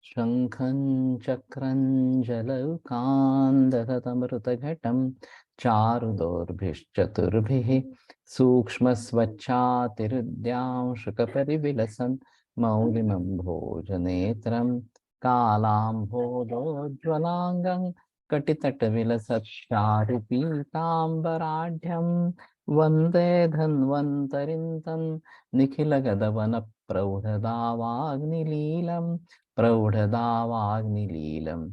शङ्खं चक्रं जलौकान्दतमृतघटं चारुदोर्भिश्चतुर्भिः सूक्ष्मस्वच्छातिहृद्यां शुकपरिविलसन् मौलिमं भोजनेत्रं कालाम्भोजोज्ज्वलाङ्गं कटितटविलसत्चारुपीताम्बराढ्यं वन्दे धन्वन्तरिं तं निखिलगदवनप्रौढदावाग्निलीलम् प्रौढदावाग्निलीलम्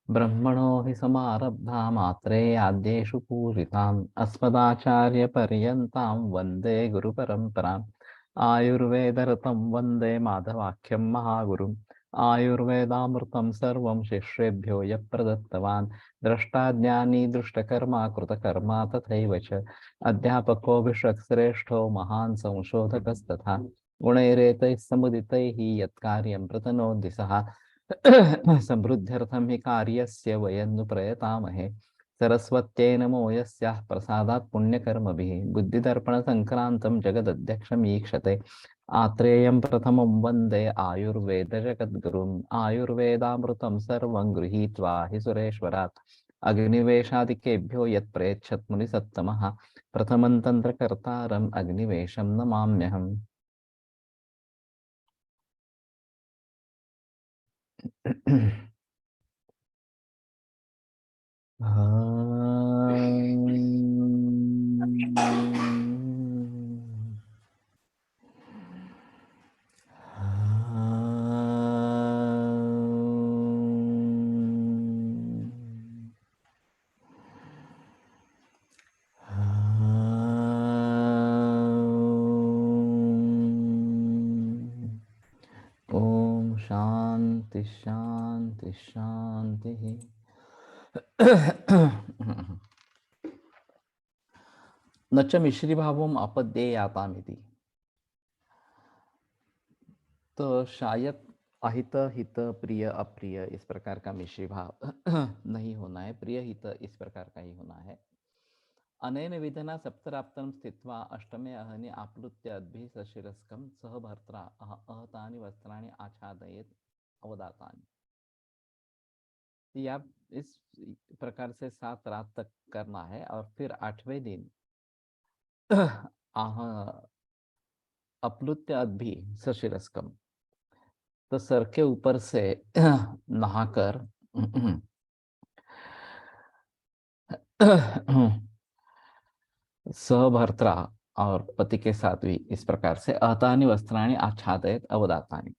ब्रह्मणो हि समारब्धा मात्रे आद्येषु पूजिताम् अस्मदाचार्यपर्यन्तां वन्दे गुरुपरम्पराम् आयुर्वेदरतं वन्दे माधवाख्यं महागुरुम् आयुर्वेदामृतं सर्वं शिष्येभ्यो यः प्रदत्तवान् द्रष्टाज्ञानी दृष्टकर्मा कृतकर्मा तथैव च अध्यापको विश्वश्रेष्ठो महान् संशोधकस्तथा गुणैरेतैः समुदितैः यत्कार्यं प्रतनोति सः समृद्ध्यर्थं हि कार्यस्य वयं नु प्रयतामहे सरस्वत्यै नमो यस्याः प्रसादात् पुण्यकर्मभिः बुद्धिदर्पणसङ्क्रान्तं जगदध्यक्षम् ईक्षते आत्रेयं प्रथमं वन्दे आयुर्वेदजगद्गुरुम् आयुर्वेदामृतं सर्वं गृहीत्वा हि सुरेश्वरात् अग्निवेशादिकेभ्यो यत् प्रेच्छत् मुनिसत्तमः प्रथमं तन्त्रकर्तारम् अग्निवेशं नमाम्यहम्। ओम शांति शांति शांति। न च मिश्रीभावम अपद्येयातामिति। तो शायद अहित हित प्रिय अप्रिय इस प्रकार का मिश्री भाव नहीं होना है, प्रिय हित इस प्रकार का ही होना है। अनेन विधना सप्तराप्तं स्थित्वा अष्टमे अहनि आप्लुत्य अद्भिः सशिरस्कं सह भर्त्रा अहतानि वस्त्राणि आच्छादयेत् अवदातानि। या इस प्रकार से 7 रात तक करना है और फिर 8वें दिन आह अपलुत्य अद्भि सशिरस्कम, तो सर के ऊपर से नहाकर सहभर्त्रा और पति के साथ भी इस प्रकार से अहतानि वस्त्राणि आच्छादयेत् अवदातानि।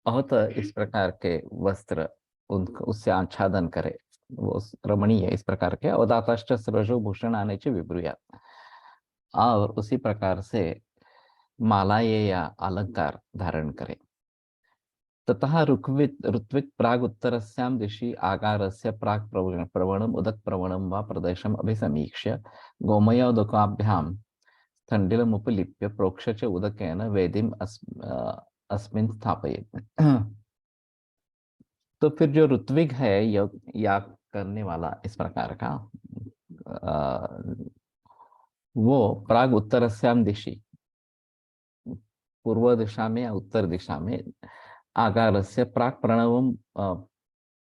अहत इस प्रकार के वस्त्र उनको उससे आच्छादन करे, वो रमणीय इस प्रकार के। अवदाताश्च स्रजो भूषणानि च विब्रूयात्, और उसी प्रकार से मालाएं या अलंकार धारण करे। ततः ऋत्विक प्राग उत्तरस्यां दिशि आकारस्य प्राग प्रवणम उदक प्रवणम वा प्रदेशम अभिसमीक्ष्य गोमयोदकाभ्यां स्थण्डिलमुपलिप्य प्रोक्ष च उदकेन वेदिम अस्मिन् स्थापयेत्। तो फिर जो ऋत्विक है या करने वाला इस प्रकार का, वो प्राग उत्तरस्याम दिशि, पूर्व दिशा में या उत्तर दिशा में, आकारस्य प्राक प्रणवम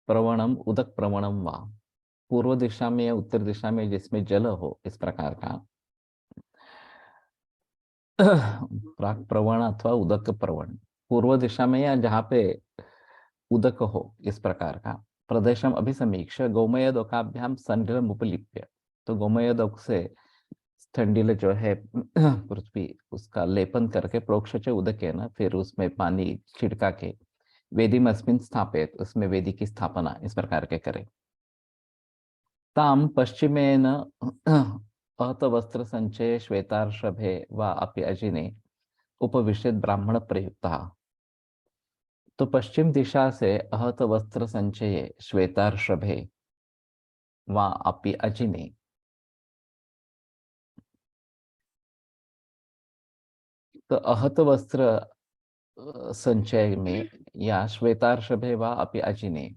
प्रवणम उदक प्रवणम वा, पूर्व दिशा में या उत्तर दिशा में जिसमें जल हो इस प्रकार का प्राक प्रवण अथवा उदक प्रवण, पूर्व दिशा में या जहाँ पे उदक हो इस प्रकार का। प्रदेशम अभिसमीक्ष गोमयोदकाभ्याम संडिलम उपलिप्य, तो गोमयोदक से ठंडीले जो है पृथ्वी उसका लेपन करके प्रोक्ष च उदक है ना, फिर उसमें पानी छिड़का के वेदी अस्मिन् स्थापित, उसमें वेदी की स्थापना इस प्रकार के करे। ताम पश्चिमेन अहत वस्त्र संचय श्वेतार्षभे वा अपि अजिने उपविशेत ब्राह्मण प्रयुक्ता। तो पश्चिम दिशा से अहत वस्त्र संचये श्वेतार्षभे वा अपि अजिने, तो अहत वस्त्र संचय में या श्वेतार्षभे वा अपि अजिने,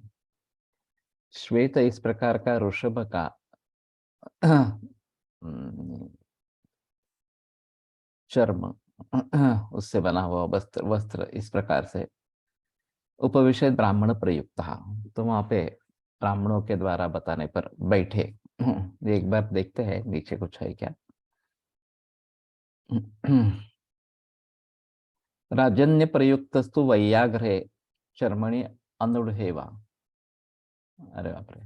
श्वेत इस प्रकार का ऋषभ का चर्म उससे बना हुआ वस्त्र वस्त्र इस प्रकार से उपविशेत ब्राह्मण प्रयुक्त। तो वहां पे ब्राह्मणों के द्वारा बताने पर बैठे। एक बार देखते हैं नीचे कुछ है क्या। राजन्य प्रयुक्तस्तु वैयाग्रे चर्मणि अनुढ़ेवा। अरे बाप रे,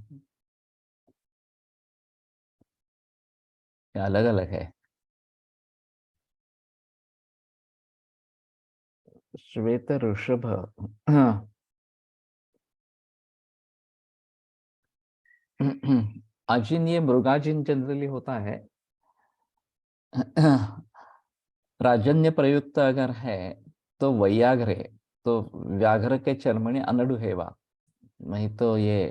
अलग अलग है। श्वेत ऋषभ, अजिन ये मृगाजिन जनरली होता है। राजन्य प्रयुक्त अगर है तो वैयाग्र है, तो व्याघ्र के चर्मणि अनडुहेवा। नहीं तो ये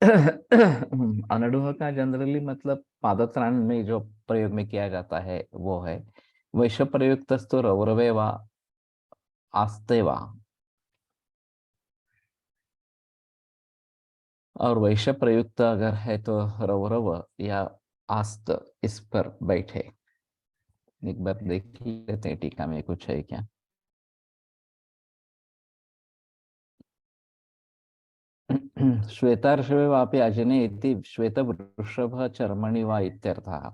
अनडुह का जनरली मतलब पादत्राण में जो प्रयोग में किया जाता है वो है। वैश्व प्रयुक्तस्तु रौरवे वा आस्ते वा। और वैश्य प्रयुक्त अगर है तो रौरव या आस्त इस पर बैठे। एक बार देख लेते हैं टीका में कुछ है क्या। श्वेतार्षवे वापि अजने इति श्वेत वृषभ चर्मणि वा इत्यर्थः।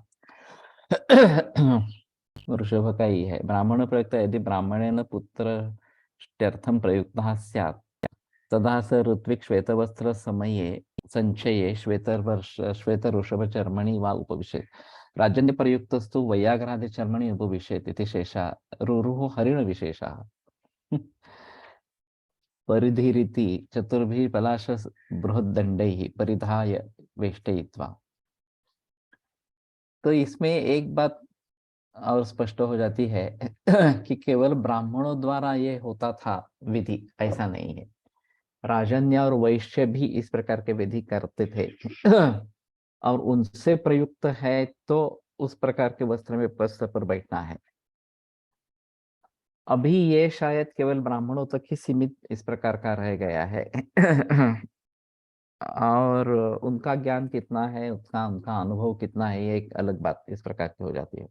वृषभ का ही है। ब्राह्मण प्रयुक्त यदि ब्राह्मणेन पुत्रत्यर्थं प्रयुक्तः स्यात् तदा स ऋत्विक् श्वेतवस्त्र समये संचये श्वेत ऋषभ चर्मणि वा उपविशेत्। राजन्य प्रयुक्तस्तु वैयाघ्रादि चर्मणि उपविशेत् इति शेषः। रुरुः हरिण विशेषः। परिधिरिति चतुर्भिः पलाश बृहद्दण्डैः परिधाय वेष्टयित्वा। तो इसमें एक बात और स्पष्ट हो जाती है कि केवल ब्राह्मणों द्वारा ये होता था विधि, ऐसा नहीं है। राजन्य और वैश्य भी इस प्रकार के विधि करते थे। और उनसे प्रयुक्त है तो उस प्रकार के वस्त्र में वस्त्र पर बैठना है। अभी ये शायद केवल ब्राह्मणों तक ही सीमित इस प्रकार का रह गया है। और उनका ज्ञान कितना है, उसका उनका अनुभव कितना है, ये एक अलग बात इस प्रकार की हो जाती है।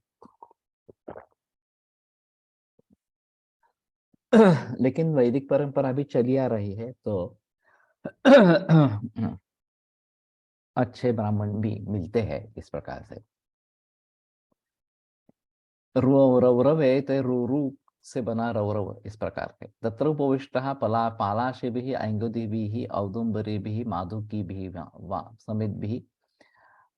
लेकिन वैदिक परंपरा भी चली आ रही है तो अच्छे ब्राह्मण भी मिलते हैं इस प्रकार से। रौरव है तो रुरु से बना रौरव इस प्रकार के। तत्र उपविष्टः पालाशेभिः ऐङ्गुदीभिः औदुम्बरीभिः माधुकीभिः वा समिद्भिः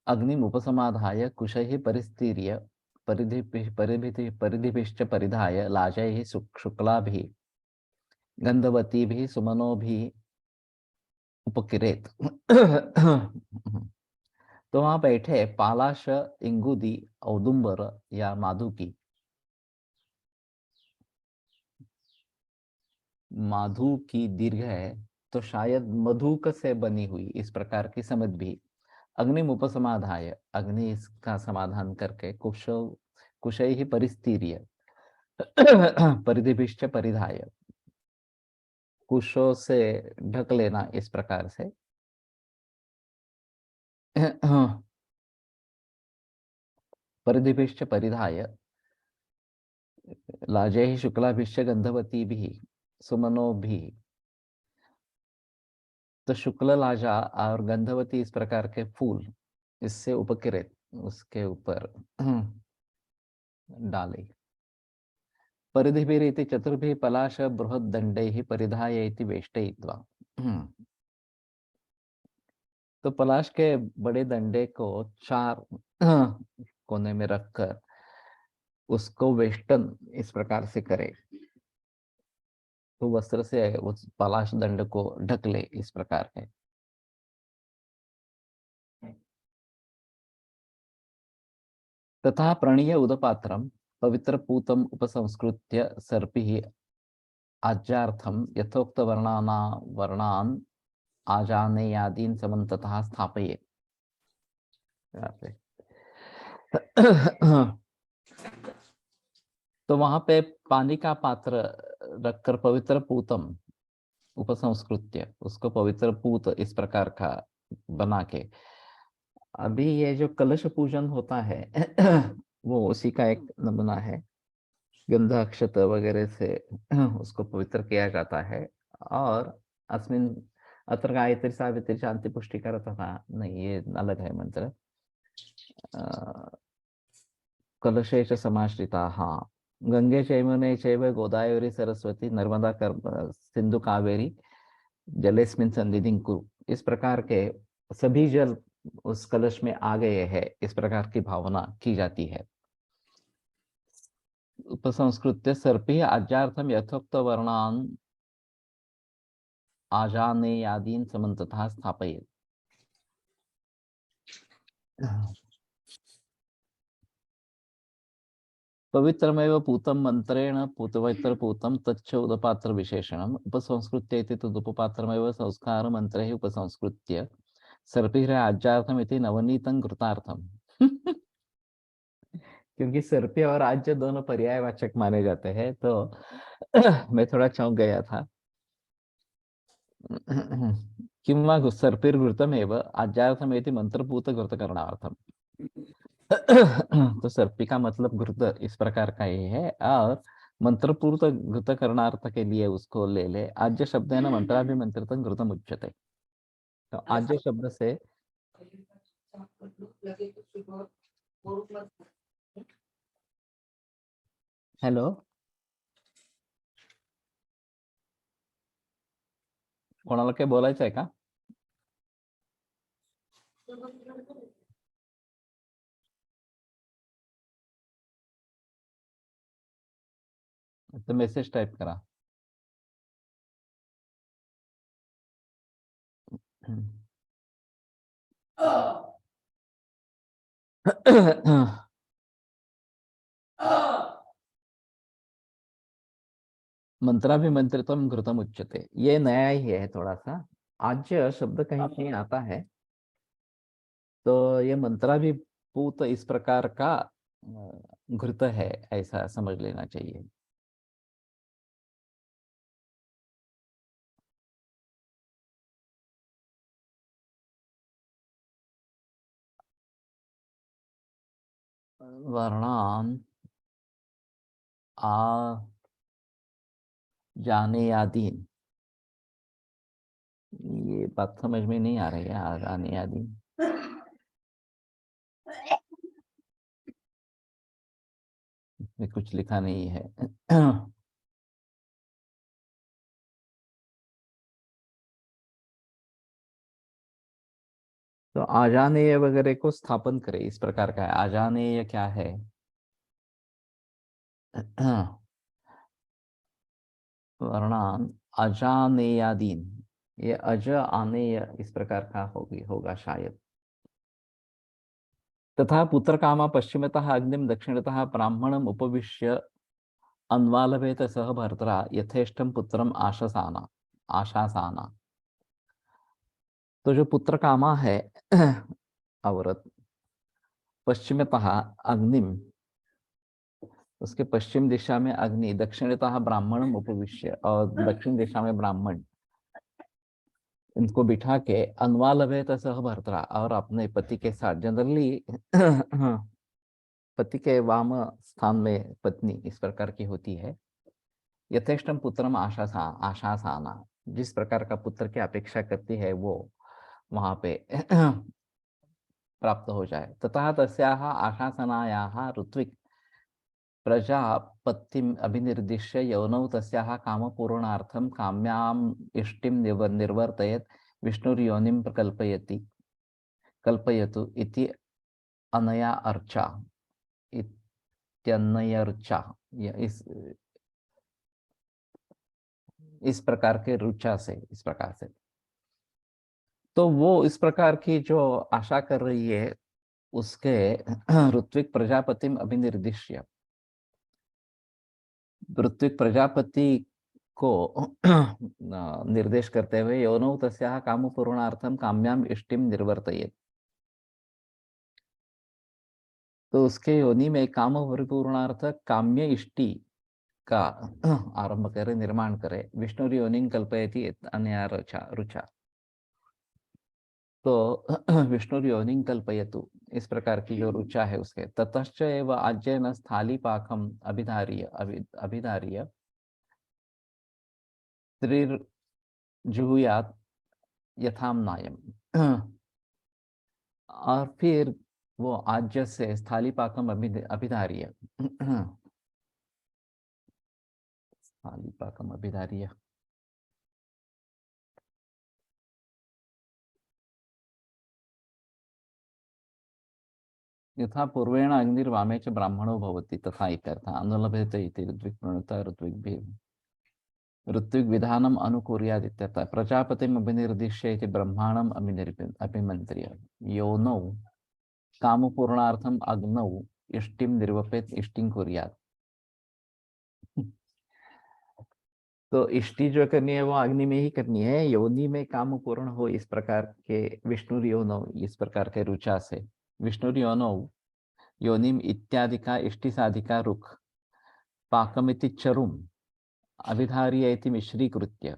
अग्निम् उपसमाधाय कुशैः परिस्तीर्य परिधिभिश्च परिधाय लाजैः शुक्लाभिः गन्धवतीभिः सुमनोभिः उपकिरेत। तो वहां बैठे पालाश, इंगुदी, औदुंबर या माधुकी। माधु की दीर्घ है तो शायद मधुक से बनी हुई इस प्रकार की समझ भी। अग्निम उपसमाधाय, अग्नि इसका समाधान करके कुशै ही परिस्तीर्य परिधिभिश्च परिधाय, कुशों से ढक लेना इस प्रकार से। परिधिभिश्च परिधाय लाजैः शुक्लाभिश्च गंधवतीभिः सुमनोभिः। तो शुक्ल लाजा और गंधवती इस प्रकार के फूल इससे उपकिरित उसके ऊपर डाले। परिधिभिरिति चतुर्भिः पलाश बृहद्दण्डैः परिधाय इति वेष्टयित्वा। तो पलाश के बड़े दंडे को 4 कोने में रखकर उसको वेष्टन इस प्रकार से करे, तो वस्त्र से उस पलाश दंड को ढक ले इस प्रकार है। तथा प्रणीय उदपात्रम पवित्र पूतम उपसंस्कृत्य सर्पिः आज्यार्थम यथोक्त वर्णान आजानेयादीन समन्ततः स्थापये। तो वहां पे पानी का पात्र रखकर पवित्र पूतम उपसंस्कृत्य, उसको पवित्र पूत इस प्रकार का बना के। अभी ये जो कलश पूजन होता है वो उसी का एक नमूना है। गंधा अक्षत वगैरह से उसको पवित्र किया जाता है। और अस्मिन अत्र गायत्री सावित्री शांति पुष्टिकर तथा, नहीं ये अलग है मंत्र। कलशेष समाश्रिता, हाँ। गंगे चैमुने चैव गोदावरी सरस्वती नर्मदा कर सिंधु कावेरी जलेस्मिन सन्निधिं कुरु, इस प्रकार के सभी जल उस कलश में आ गए हैं, इस प्रकार की भावना की जाती है। उपसंस्कृत्य सर्पी आज्यार्थम यथोक्त वर्णान आजानेयादीन समन्ततः स्थापयेत्। पवित्रमेव पूतं मंत्रेण पूतवैत्र पूतं तच्च उदपात्र विशेषणम उपसंस्कृत्य इति तदुपपात्रमेव संस्कार मंत्रे उपसंस्कृत्य सर्पिर आज्यार्थम इति नवनीतं घृतार्थम। क्योंकि सर्पी और आज्य दोनों पर्यायवाचक माने जाते हैं, तो मैं थोड़ा चौंक गया था। किं वा सर्पिर्घृतमेव आज्यार्थमेति मंत्रपूत घृतकरणार्थम। तो सर्पी का मतलब घृत इस प्रकार का ही है, और मंत्रपूर्त घृत करणार्थ के लिए उसको ले ले। आज्य शब्द है ना, मंत्राभिमंत्रित घृतम उच्यते। तो आज्य शब्द से हेलो, कोणाला काही बोलायचं आहे का? तो मेसेज टाइप करा। मंत्राभिमंत्रितम घृतम उच्यते, ये नया ही है थोड़ा सा। आज्य शब्द कहीं कहीं आता है, तो ये मंत्राभिभूत इस प्रकार का घृत है, ऐसा समझ लेना चाहिए। वर्णान आ जाने आदीन, ये बात समझ में नहीं आ रही है। आ जाने आदीन इसमें कुछ लिखा नहीं है। तो आजानेय वगैरह को स्थापन करे, इस प्रकार का है। आजानेय क्या है? वर्णान अजानेयादीन, ये अज आनेय इस प्रकार का होगा शायद। तथा पुत्र कामा पश्चिमतः अग्निम दक्षिणतः ब्राह्मणम उपविश्य अन्वालभेत सह भर्तरा यथेष्टम पुत्रम आशासाना आशासाना। तो जो पुत्र कामा है औरत, पश्चिमतः अग्निम, उसके पश्चिम दिशा में अग्नि, दक्षिणतः ब्राह्मणम उपविश्य, और दक्षिण दिशा में ब्राह्मण, इनको बिठा के अन्वालभेत सह भर्तरा, और अपने पति के साथ, जनरली पति के वाम स्थान में पत्नी इस प्रकार की होती है। यथेष्टम पुत्रम आशासाना, जिस प्रकार का पुत्र की अपेक्षा करती है वो वहां पे प्राप्त हो जाए। तथा तस्याः आशासनायाः ऋत्विक प्रजापत्तिम अभिनिर्दिश्य यौनौ तस्याः कामपूरणार्थं काम्याम् इष्टिं निर्वर्तयेत् विष्णुर्योनिं प्रकल्पयति कल्पयतु इति अनया अर्चा, इत्यनयर्चा, इस प्रकार के रुचा से, इस प्रकार से। तो वो इस प्रकार की जो आशा कर रही है, उसके ऋत्विक प्रजापति अभिनिर्दिश्य, ऋत्विक प्रजापति को निर्देश करते हुए यौनौ तस्याः कामपूर्णार्थम काम्याम इष्टिम निर्वर्तयेत्, तो उसके योनि में काम परिपूर्णार्थ काम्य इष्टि का आरंभ करे, निर्माण करे। विष्णु योनिं कल्पयति अन्या रुचा रुचा। तो विष्णु योनिं कल्पयतु, इस प्रकार की जो रुचा है उसके। ततश्च एव आज्येन स्थाली पाकम अभिधार्य त्रिर्जुहुयात् यथाम्नायम। और फिर वो आज्य से स्थाली पाकम अभिधार्य स्थाली पाकम अभिधार्य यथा पूर्वेण अग्निर्वामे च ब्राह्मणो भवति तथा इत्यर्थः। अनुलभ्यते इति ऋत्विक् प्रणुतः ऋत्विक् विधानम् अनुकुर्यात् इत्यर्थः। प्रजापतिम् अभिनिर्दिश्य इति ब्रह्माणम् अभिमन्त्र्य योनौ कामपूर्णार्थम् अग्नौ इष्टिं निर्वपेत् इष्टिं कुर्यात्। तो इष्टि जो करनी है वो अग्नि में ही करनी है, योनि में काम पूर्ण हो इस प्रकार के विष्णु योनौ, इस प्रकार के रुचा से विष्णु योनौ योनिम इत्यादि का इष्टि साधिका रुख पाकमिति चरुम अभिधार्य इति मिश्रीकृत्य।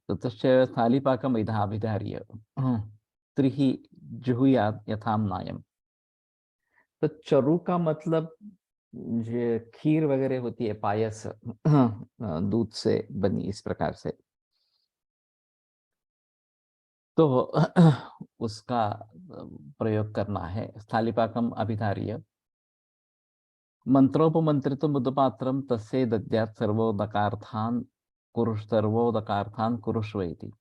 ततश्च स्थालीपाकम अभिधार्य त्रिहि जुहुयात् यथाम्नायम। तो चरु का मतलब जो खीर वगैरह होती है, पायस दूध से बनी इस प्रकार से, तो उसका प्रयोग करना है। स्थालीपाकम अभिधार्य मंत्रोपमंत्रित मुदपात्रम तस्य दद्यात् सर्वोदकार्थान कुरुष्व इति।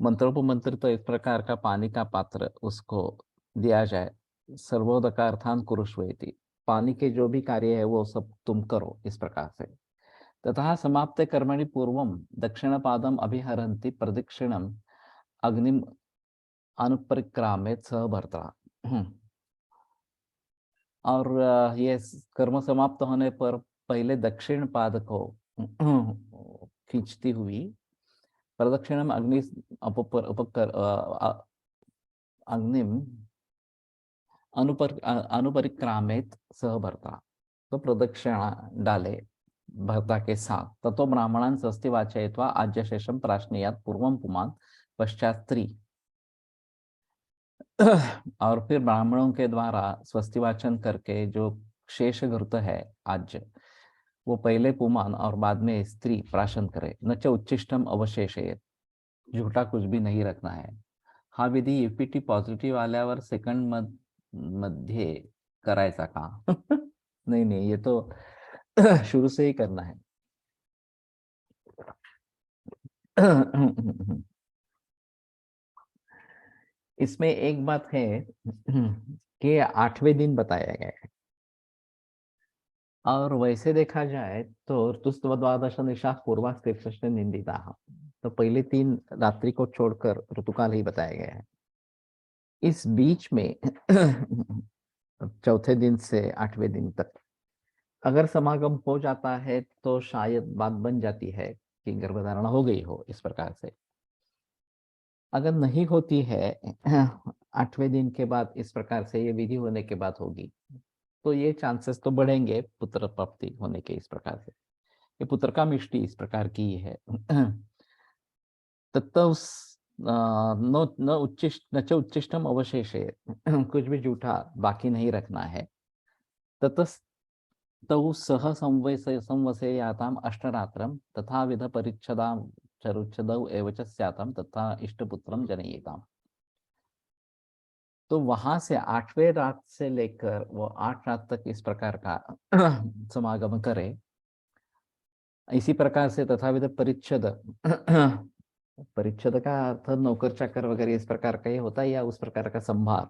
मंत्रोपमंत्रित इस प्रकार का पानी का पात्र उसको दिया जाए, सर्वोदकार्थान कुरुष्व इति, पानी के जो भी कार्य है वो सब तुम करो इस प्रकार से। तथा समाप्ते कर्मणि पूर्वम दक्षिण पादम अभिहरन्ति प्रदक्षिणम अग्निम अनुपरिक्रामेत सह भर्ता। और ये कर्म समाप्त होने पर पहले दक्षिण पाद को खींचती हुई प्रदक्षिणम अग्निम अनुपरिक्रामेत सह भर्ता। तो प्रदक्षिणा डाले भर्ता के साथ। ततो ब्राह्मणान् स्वस्ति वाचयित्वा आज्यशेषम प्राश्नीयात् पूर्वम पुमान् पश्चात् स्त्री। और फिर ब्राह्मणों के द्वारा स्वस्ति वाचन करके जो शेष घृत है आज, वो पहले पुमान और बाद में स्त्री प्राशन करे। न च उच्चिष्टम अवशेषयेत, झूठा कुछ भी नहीं रखना है। हा विधी यूपीटी पॉझिटिव्ह आल्यावर सेकंड मध्ये करायचा का? नहीं नहीं, ये तो शुरू से ही करना है। इसमें एक बात है कि 8वें दिन बताया गया है, और वैसे देखा जाए तो ऋतुस्त्वद्वादश निशा पूर्वास्तीर्ष निंदिता, तो पहले 3 रात्रि को छोड़कर ऋतुकाल ही बताया गया है। इस बीच में चौथे दिन से 8वें दिन तक अगर समागम हो जाता है तो शायद बात बन जाती है कि गर्भधारणा हो गई हो इस प्रकार से। अगर नहीं होती है 8वें दिन के बाद इस प्रकार से ये विधि होने के बाद होगी, तो ये चांसेस तो बढ़ेंगे पुत्र प्राप्ति होने के इस प्रकार से। ये पुत्र का मिष्टि इस प्रकार की है। तत्व न उच्चिष्ट न च उच्चिष्टम अवशेषे, कुछ भी झूठा बाकी नहीं रखना है। ततस्तौ सह संवसेयाताम अष्टरात्रम तथा विध परिच्छदाम चरुच्छदौ एव च स्याताम तथा इष्टपुत्रम जनयेताम। तो वहां से 8वें रात से लेकर वो 8 रात तक इस प्रकार का समागम करे। इसी प्रकार से तथाविध परिच्छद, परिच्छद का अर्थ नौकर चाकर वगैरह इस प्रकार का ही होता है, या उस प्रकार का संभार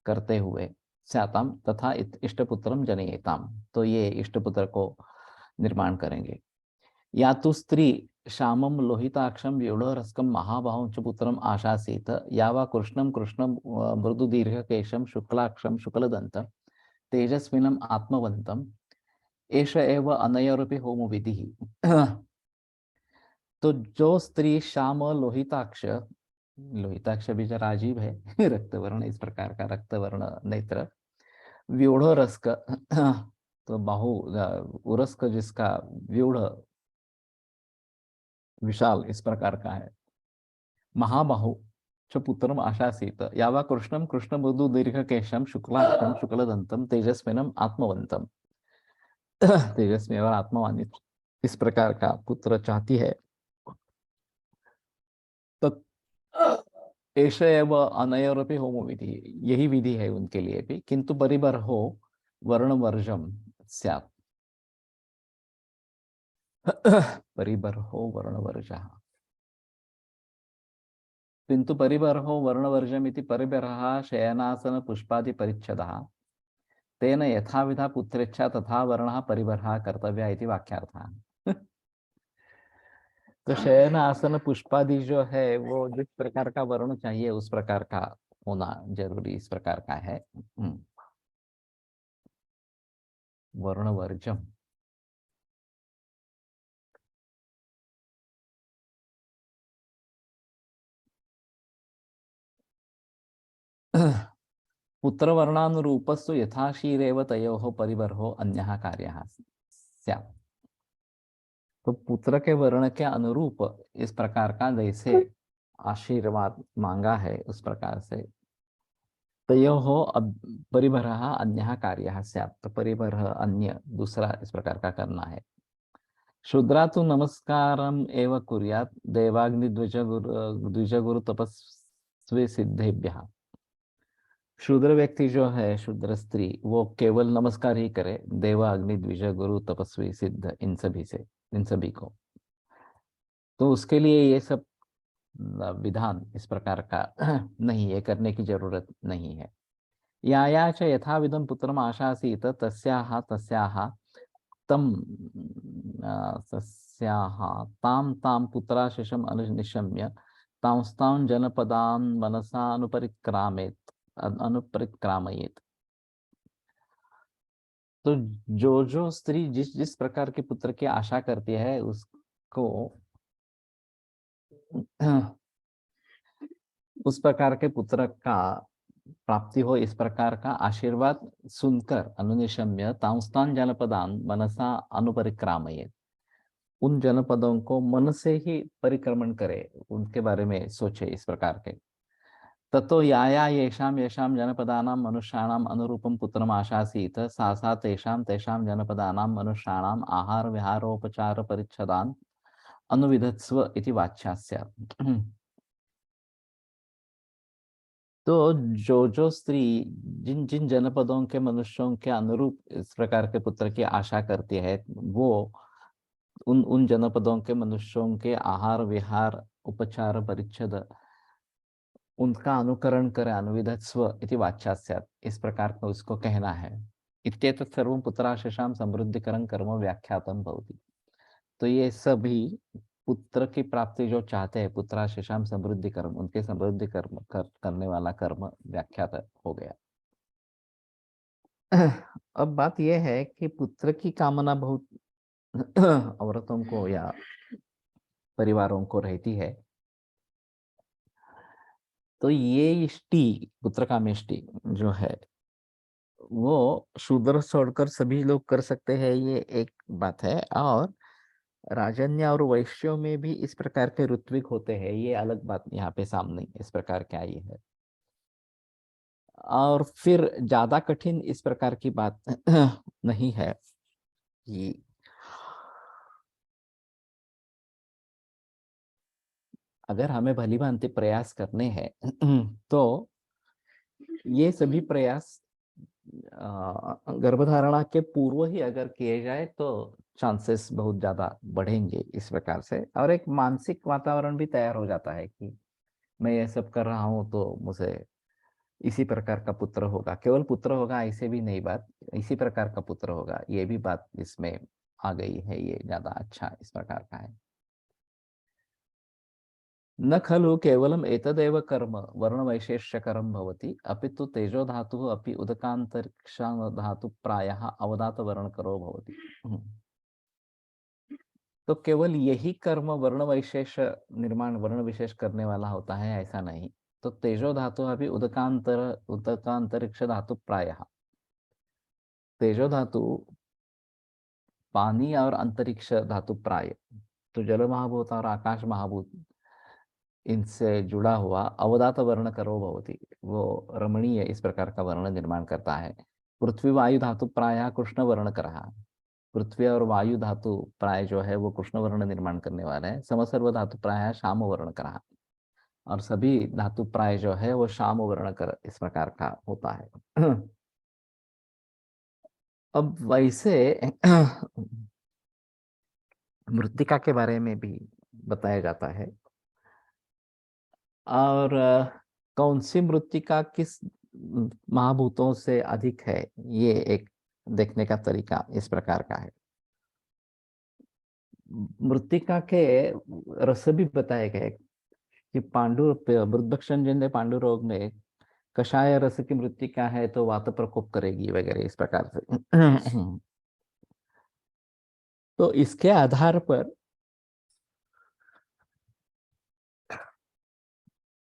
करते हुए स्याताम तथा इष्टपुत्रम जनयेताम, तो ये इष्टपुत्र को निर्माण करेंगे। या तो स्त्री श्यामम लोहिताक्षम व्यूढ़रस्कम महाबाहुं च पुत्रम आशासीत या वा कृष्णम कृष्णम मृदु दीर्घकेशम शुक्लाक्षम शुक्लदंतम तेजस्विनम आत्मवंतम एष एव अनयोरपि होम विधि। तो जो स्त्री श्याम लोहिताक्ष, लोहिताक्ष भी जरा अजीब है, रक्तवर्ण इस प्रकार का रक्तवर्ण नेत्र, व्यूढ़ रस्क तो बाहु उरस्क जिसका व्यूढ़ विशाल इस प्रकार का है। महाबाहु च पुत्रम आशासीत यावा कृष्णम कृष्ण मृदु दीर्घकेशम शुक्लाक्षम शुक्लदंतम तेजस्विनम आत्मवंतम तेजस्वी और आत्मवानित इस प्रकार का पुत्र चाहती है। तो एष एव अनयोरपि होमो विधि, यही विधि है उनके लिए भी, किंतु परिबर्हो वर्णवर्जम स्यात् परिबर्हो वर्णवर्जः किंतु परिबर्हो वर्णवर्जमिति परिबर्हः शयनासन पुष्पादि परिच्छदः तेन यथाविधा पुत्रेच्छा तथा वर्णः परिबर्हः कर्तव्यः इति वाक्यार्थः। तो शयन आसन पुष्पादि जो है वो जिस प्रकार का वर्ण चाहिए उस प्रकार का होना जरूरी इस प्रकार का है। वर्ण वर्जम पुत्र वर्णानुरूपस्तु यथाशीरेव तयोः परिबर्हो अन्यः कार्यः स्यात्। तो पुत्र के वर्ण के अनुरूप इस प्रकार का जैसे आशीर्वाद मांगा है उस प्रकार से तयोः परिबरः अन्यः कार्यः स्यात्। तो परिबरः अन्य दूसरा इस प्रकार का करना है। शूद्रा तो नमस्कारम एव कुर्यात् देवाग्नि द्विजगुरु तपस्वी सिद्धेभ्यः। शूद्र व्यक्ति जो है शूद्र स्त्री वो केवल नमस्कार ही करे देव अग्नि द्विज गुरु तपस्वी सिद्ध इन सभी से, इन सभी को। तो उसके लिए ये सब विधान इस प्रकार का नहीं है, करने की जरूरत नहीं है। या च यथाविधम पुत्रम आशासीत तस्याः तस्याः तम तस्याः ताम ताम पुत्राशिषम अनुनिशम्य तांस्तां जनपदान् मनसा अनुपरिक्रामयेत्। तो जो जो स्त्री जिस जिस प्रकार के पुत्र की आशा करती है उसको उस प्रकार के पुत्र का प्राप्ति हो इस प्रकार का आशीर्वाद सुनकर अनुनिशम्य तांस्तान जनपदान मनसा अनुपरिक्रामयेत्। उन जनपदों को मन से ही परिक्रमण करे, उनके बारे में सोचे इस प्रकार के। ततो या येषां येषां जनपदानां मनुष्याणाम् अनुरूपं पुत्रम् आशासीत सा सा तेषां तेषां जनपदानां मनुष्याणाम् आहार विहारोपचार परिच्छदान् अनुविधत्स्व इति वाच्या स्यात्। तो जो स्त्री जिन जिन जनपदों के मनुष्यों के अनुरूप इस प्रकार के पुत्र की आशा करती है वो उन उन जनपदों के मनुष्यों के आहार विहार उपचार परिच्छद उनका अनुकरण करे, अनुविधत्स्व इति वाच्या स्यात्, इस प्रकार का उसको कहना है। इत्येतत् सर्वं पुत्राशिषां समृद्धिकरं कर्म व्याख्यातं भवति। तो ये सभी पुत्र की प्राप्ति जो चाहते हैं पुत्राशिषां समृद्धि कर्म, उनके समृद्धि कर्म करने वाला कर्म व्याख्यात हो गया। अब बात यह है कि पुत्र की कामना बहुत औरतों को या परिवारों को रहती है। तो ये इष्टि पुत्र कामेष्टि जो है वो शूद्र छोड़कर सभी लोग कर सकते हैं, ये एक बात है। और राजन्य और वैश्यों में भी इस प्रकार के ऋत्विक होते हैं, ये अलग बात यहाँ पे सामने इस प्रकार की आई है। और फिर ज्यादा कठिन इस प्रकार की बात नहीं है कि अगर हमें भली भांति प्रयास करने हैं तो ये सभी प्रयास गर्भधारणा के पूर्व ही अगर किए जाए तो चांसेस बहुत ज्यादा बढ़ेंगे इस प्रकार से। और एक मानसिक वातावरण भी तैयार हो जाता है कि मैं ये सब कर रहा हूँ तो मुझे इसी प्रकार का पुत्र होगा, केवल पुत्र होगा ऐसे भी नहीं बात, इसी प्रकार का पुत्र होगा ये भी बात इसमें आ गई है, ये ज्यादा अच्छा इस प्रकार का है। न खलु केवलम एतदेव कर्म वर्णवैशेष्यकरं भवति अपितु तेजो धातुः अपि उदकान्तरिक्ष धातु प्रायः अवदात वर्णकरो भवति। तो केवल यही कर्म वर्ण वैशेष निर्माण वर्ण विशेष करने वाला होता है ऐसा नहीं। तो तेजो धातु अभी उदकांतरिक्ष धातु प्रायः तेजो धातु पानी और अंतरिक्ष धातु प्राय, तो जल महाभूत और आकाश महाभूत इनसे जुड़ा हुआ अवदात वर्ण करो भवती, वो रमणीय इस प्रकार का वर्ण निर्माण करता है। पृथ्वी वायु धातु प्राय कृष्ण वर्ण कर रहा, पृथ्वी और वायु धातु प्राय जो है वो कृष्ण वर्ण निर्माण करने वाले हैं। समसर्व धातु प्राय श्याम वर्ण कर रहा, और सभी धातु प्राय जो है वो श्याम वर्ण कर इस प्रकार का होता है। अब वैसे मृत्तिका के बारे में भी बताया जाता है, और कौन सी मृत्तिका किस महाभूतों से अधिक है, ये एक देखने का तरीका इस प्रकार का है। मृत्तिका के रस भी बताए गए कि बुद्धभक्षण जन्य पांडु रोग में कषाय रस की मृत्तिका है तो वात प्रकोप करेगी वगैरह इस प्रकार से। तो इसके आधार पर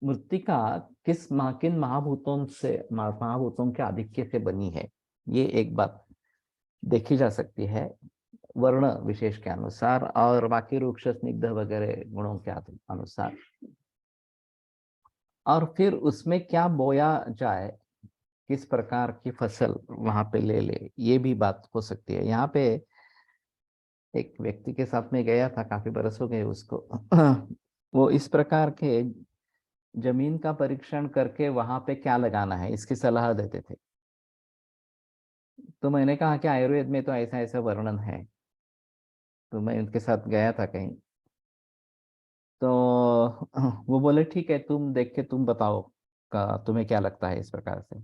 मृत्तिका किन महाभूतों के आधिक्य से बनी है, ये एक बात देखी जा सकती है वर्ण विशेष के अनुसार और बाकी रूक्ष स्निग्ध वगैरह गुणों के अनुसार। और फिर उसमें क्या बोया जाए, किस प्रकार की फसल वहां पे ले ये भी बात हो सकती है। यहाँ पे एक व्यक्ति के साथ में गया था, काफी बरस हो गए उसको। वो इस प्रकार के जमीन का परीक्षण करके वहां पे क्या लगाना है इसकी सलाह देते थे। तो मैंने कहा कि आयुर्वेद में तो ऐसा ऐसा वर्णन है, तो मैं उनके साथ गया था कहीं। तो वो बोले ठीक है, तुम देख के तुम बताओ का तुम्हें क्या लगता है इस प्रकार से।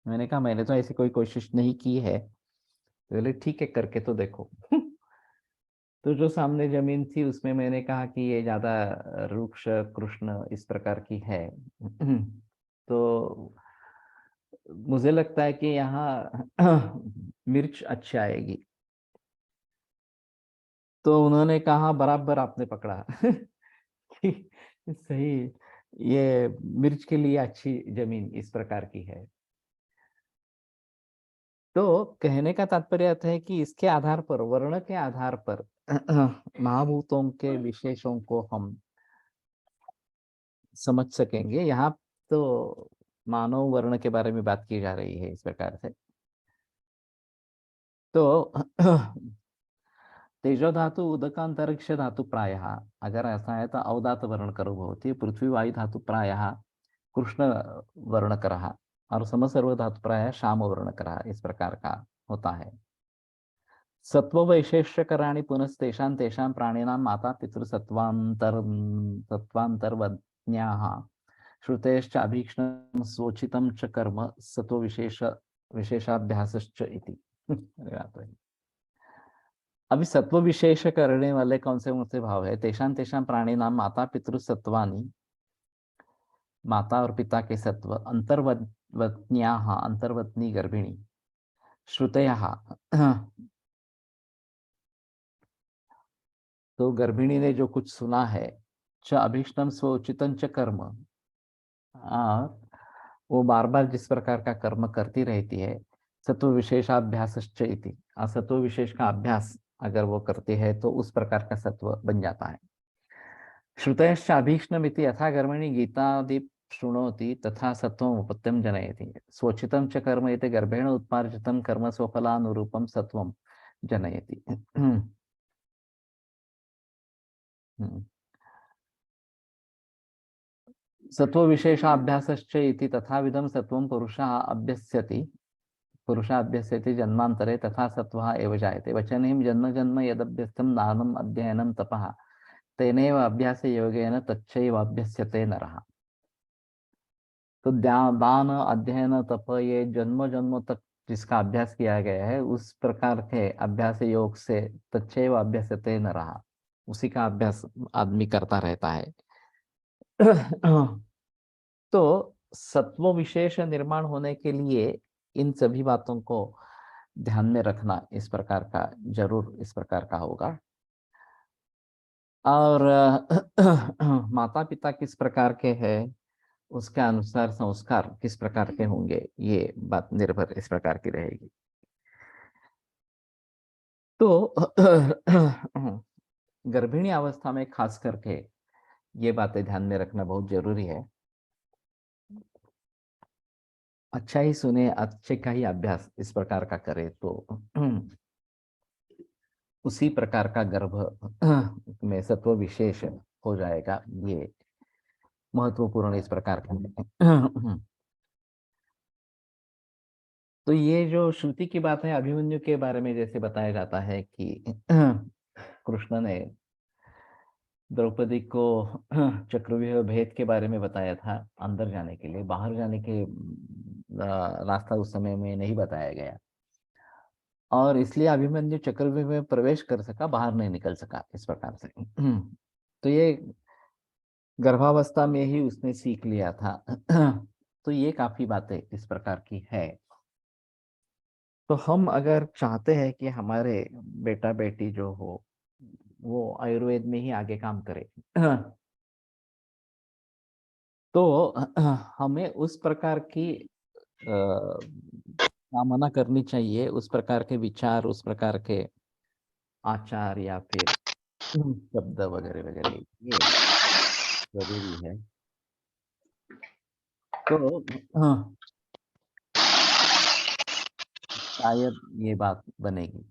मैंने कहा मैंने तो ऐसी कोई कोशिश नहीं की है। तो बोले ठीक है, करके तो देखो। तो जो सामने जमीन थी उसमें मैंने कहा कि ये ज्यादा रुक्ष कृष्ण इस प्रकार की है। तो मुझे लगता है कि यहाँ मिर्च अच्छी आएगी। तो उन्होंने कहा बराबर आपने पकड़ा। कि सही, ये मिर्च के लिए अच्छी जमीन इस प्रकार की है। तो कहने का तात्पर्य है कि इसके आधार पर, वर्ण के आधार पर महाभूतों के विशेषों को हम समझ सकेंगे। यहाँ तो मानव वर्ण के बारे में बात की जा रही है इस प्रकार से। तो तेजो धातु उदकांतरिक्ष धातु प्रायः, अगर ऐसा है तो अवदात वर्ण करो भवती, पृथ्वी वायु धातु प्रायः कृष्ण वर्ण करः, और समसर्व धातु प्रायः श्याम वर्ण करः इस प्रकार का होता है। सत्व वैशेष्यकराणि पुनस्तेषां तेषां प्राणिनां माता पितृसत्वान्तर्वज्ञाः श्रुतेश्च अभीक्ष्णं स्वोचितं च कर्म सत्व विशेषाभ्यासश्च इति। अरे बाप रे। अभी सत्व विशेष करने वाले कौन से भाव है? तेषां तेषां प्राणिनां माता पितृसत्वानि, माता और पिता के सत्व, अंतर्वत्न्याः अंतर्वत्नी गर्भिणी, श्रुतयः तो गर्भिणी ने जो कुछ सुना है, च अभीष्टम स्वोचितं च कर्म, वो बार बार जिस प्रकार का कर्म करती रहती है, सत्व विशेषाभ्यासश्च इति, सत्व विशेष का अभ्यास अगर वो करती है तो उस प्रकार का सत्व बन जाता है। श्रुतयश्च अभीक्ष्णमिति यथा कर्मणि गीतादि शृणोति तथा सत्वम् उपत्यं जनयति, स्वोचितं च कर्म इति गर्भेण उत्पार्जितं कर्म स्वफलानुरूपं सत्वं जनयति। सत्व विशेषाभ्यासश्च इति तथाविधं सत्वं पुरुषः अभ्यस्यति जन्मांतरे तथा सत्वः एव जायते। वचनेन जन्म जन्म यदभ्यस्तं दानम् अध्ययनं तपः तेनैव अभ्यास योगेन तच्चैव अभ्यस्यते नरः। तो दान अध्ययन तप, ये जन्म जन्मों तक जिसका अभ्यास किया गया है उस प्रकार के अभ्यास योग से तच्चैव अभ्यस्यते नरः, उसी का अभ्यास आदमी करता रहता है। तो सत्व विशेष निर्माण होने के लिए इन सभी बातों को ध्यान में रखना इस प्रकार का जरूर इस प्रकार का होगा। और माता पिता किस प्रकार के हैं उसके अनुसार संस्कार किस प्रकार के होंगे, ये बात निर्भर इस प्रकार की रहेगी। तो गर्भिणी अवस्था में खास करके ये बातें ध्यान में रखना बहुत जरूरी है। अच्छा ही सुने, अच्छे का ही अभ्यास इस प्रकार का करे तो उसी प्रकार का गर्भ में सत्व विशेष हो जाएगा। ये महत्वपूर्ण इस प्रकार का तो ये जो श्रुति की बात है, अभिमन्यु के बारे में जैसे बताया जाता है कि कृष्ण ने द्रौपदी को चक्रव्यूह भेद के बारे में बताया था, अंदर जाने के लिए, बाहर जाने के रास्ता उस समय में नहीं बताया गया, और इसलिए अभिमन्यु चक्रव्यूह में प्रवेश कर सका, बाहर नहीं निकल सका इस प्रकार से। तो ये गर्भावस्था में ही उसने सीख लिया था। तो ये काफी बातें इस प्रकार की है। तो हम अगर चाहते हैं कि हमारे बेटा बेटी जो हो वो आयुर्वेद में ही आगे काम करे, तो हमें उस प्रकार की कामना करनी चाहिए, उस प्रकार के विचार, उस प्रकार के आचार या फिर शब्द वगैरह वगैरह, ये जरूरी है। तो शायद ये बात बनेगी।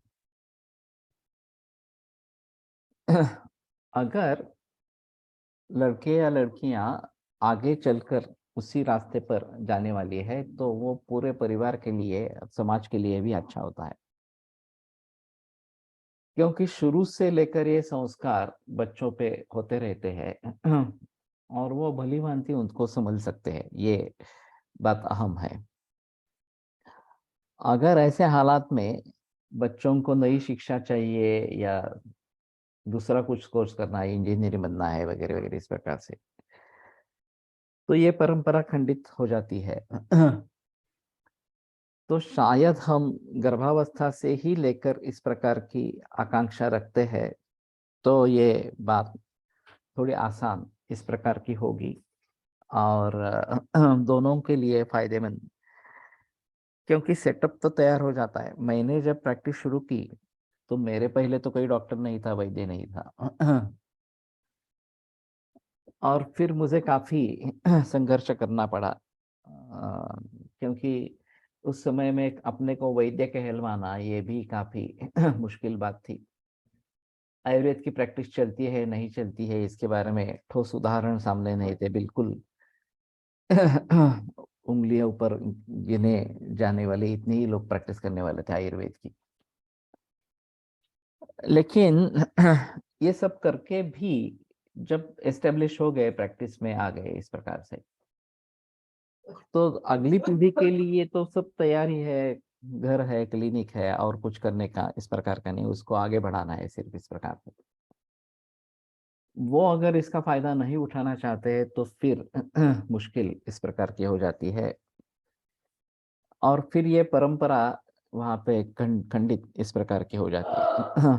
अगर लड़के या लड़कियां आगे चलकर उसी रास्ते पर जाने वाली है तो वो पूरे परिवार के लिए, समाज के लिए भी अच्छा होता है, क्योंकि शुरू से लेकर ये संस्कार बच्चों पे होते रहते हैं और वो भली भांति उनको समझ सकते हैं। ये बात अहम है। अगर ऐसे हालात में बच्चों को नई शिक्षा चाहिए या दूसरा कुछ कोर्स करना है, इंजीनियरिंग बनना है वगैरह वगैरह इस प्रकार से, तो ये परंपरा खंडित हो जाती है। तो शायद हम गर्भावस्था से ही लेकर इस प्रकार की आकांक्षा रखते हैं तो ये बात थोड़ी आसान इस प्रकार की होगी और दोनों के लिए फायदेमंद, क्योंकि सेटअप तो तैयार हो जाता है। मैंने जब प्रैक्टिस शुरू की तो मेरे पहले तो कोई डॉक्टर नहीं था, वैद्य नहीं था। और फिर मुझे काफी संघर्ष करना पड़ा, क्योंकि उस समय में अपने को वैद्य कहलवाना ये भी काफी मुश्किल बात थी। आयुर्वेद की प्रैक्टिस चलती है नहीं चलती है इसके बारे में ठोस उदाहरण सामने नहीं थे, बिल्कुल उंगलियों ऊपर गिने जाने वाले इतने ही लोग प्रैक्टिस करने वाले थे आयुर्वेद की। लेकिन ये सब करके भी जब एस्टेब्लिश हो गए, प्रैक्टिस में आ गए इस प्रकार से, तो अगली पीढ़ी के लिए तो सब तैयार ही है, घर है, क्लिनिक है, और कुछ करने का इस प्रकार का नहीं, उसको आगे बढ़ाना है सिर्फ इस प्रकार से। वो अगर इसका फायदा नहीं उठाना चाहते तो फिर मुश्किल इस प्रकार की हो जाती है, और फिर ये परंपरा वहां पे खंडित इस प्रकार की हो जाती है।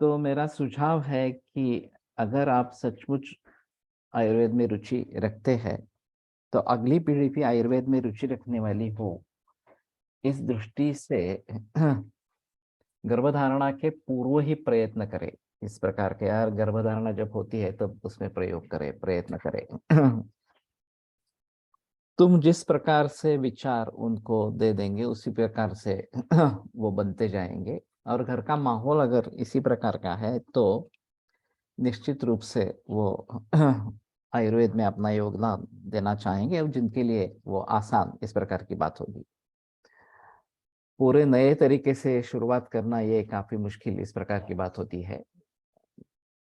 तो मेरा सुझाव है कि अगर आप सचमुच आयुर्वेद में रुचि रखते हैं तो अगली पीढ़ी भी आयुर्वेद में रुचि रखने वाली हो, इस दृष्टि से गर्भधारणा के पूर्व ही प्रयत्न करें। इस प्रकार के, यार गर्भधारणा जब होती है तब उसमें प्रयोग करें, प्रयत्न करें। तुम जिस प्रकार से विचार उनको दे देंगे उसी प्रकार से वो बनते जाएंगे, और घर का माहौल अगर इसी प्रकार का है तो निश्चित रूप से वो आयुर्वेद में अपना योगदान देना चाहेंगे, और जिनके लिए वो आसान इस प्रकार की बात होगी। पूरे नए तरीके से शुरुआत करना ये काफी मुश्किल इस प्रकार की बात होती है।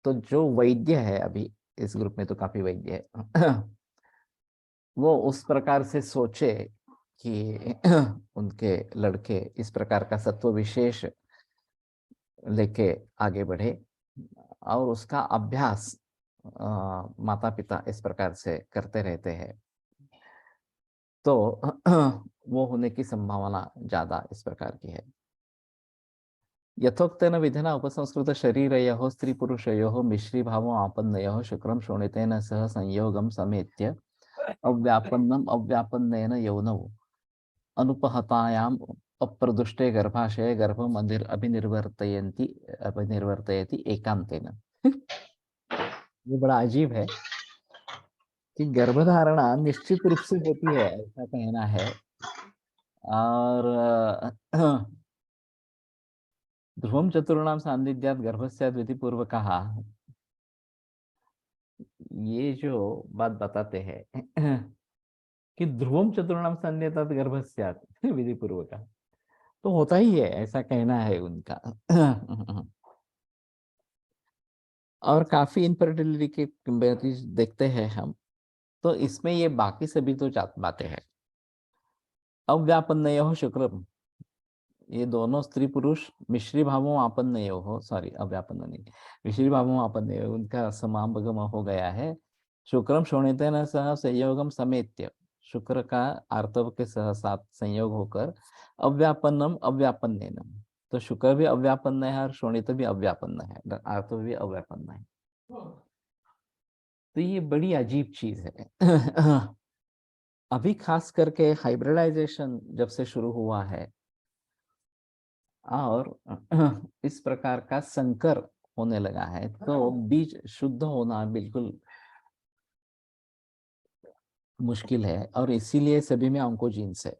तो जो वैद्य है, अभी इस ग्रुप में तो काफी वैद्य है, वो उस प्रकार से सोचे कि उनके लड़के इस प्रकार का सत्व विशेष लेके आगे बढ़े, और उसका अभ्यास माता पिता इस प्रकार से करते रहते हैं तो वो होने की संभावना ज्यादा इस प्रकार की है। यथोक्तेन विधिना उपसंस्कृत शरीरयोः स्त्री पुरुषयोः मिश्री भावो आपन्नयोः शुक्रम शोणितेन सह संयोगम समेत्य अव्यापन्नम अव्यापन्नेन यौनौ अनुपहतायाम अप्रदुष्टे गर्भाशय गर्भम अभिनिर्वर्तयति एकांतेन। ये बड़ा अजीब है कि गर्भधारणा निश्चित रूप से होती है, ऐसा कहना है। और ध्रुवम चतुर्णाम सान्निध्यात गर्भस्यात् विधि पूर्वकः, ये जो बात बताते हैं कि ध्रुवम चतुर्णाम सान्निध्यात गर्भस्यात् विधि पूर्वकः, तो होता ही है, ऐसा कहना है उनका। और काफी इनफर्टिलिटी के देखते हैं हम, तो इसमें ये बाकी सभी तो बातें हैं। अव्यापन्नयोः शुक्रम, ये दोनों स्त्री पुरुष मिश्री भावों आपन्नयोः, सॉरी अव्यापन्न नहीं, मिश्री भावों आपन्नयोः, उनका समागम हो गया है। शुक्रम शोणितेन सह संयोगम समेत्य, शुक्र का आर्तव के सह साथ संयोग होकर अव्यापन्नम अव्यापन्नेन, तो शुक्र भी अव्यापन्न है और शोणित भी अव्यापन्न है, आर्तव भी अव्यापन्न है। तो ये बड़ी अजीब चीज है। अभी खास करके हाइब्रिडाइजेशन जब से शुरू हुआ है और इस प्रकार का संकर होने लगा है, तो बीज शुद्ध होना बिल्कुल मुश्किल है, और इसीलिए सभी में ऑन्कोजीन्स है।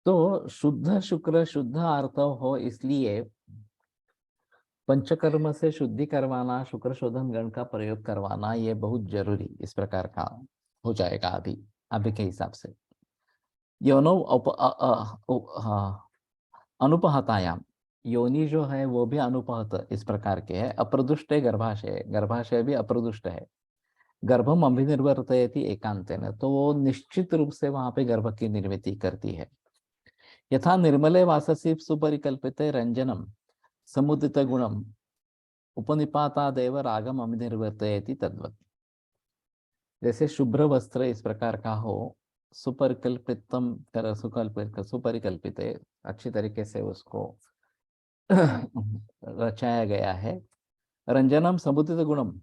तो शुद्ध शुक्र शुद्ध आर्तव हो, इसलिए पंचकर्म से शुद्धि करवाना, शुक्र शोधन गण का प्रयोग करवाना, ये बहुत जरूरी इस प्रकार का हो जाएगा अभी के हिसाब से। योनो अनुपहतायाम, योनि जो है वो भी अनुपहत इस प्रकार के है। अप्रदुष्ट है गर्भाशय, गर्भाशय भी अप्रदुष्ट है। गर्भम अभिनिर्वर्तयति एकांतेन, तो वो निश्चित रूप से वहां पे गर्भ की निर्मिति करती है। यथा निर्मले वाससी सुपरिकल्पिते रंजनम समुदित गुणम उपनिपातादेव रागम अभिनिर्वर्तयति तद्वत्। जैसे शुभ्र वस्त्र इस प्रकार का हो, सुपरिकल्पितम कर सुपरिकल्पित, अच्छी तरीके से उसको रचाया गया है। रंजनम समुदित गुणम,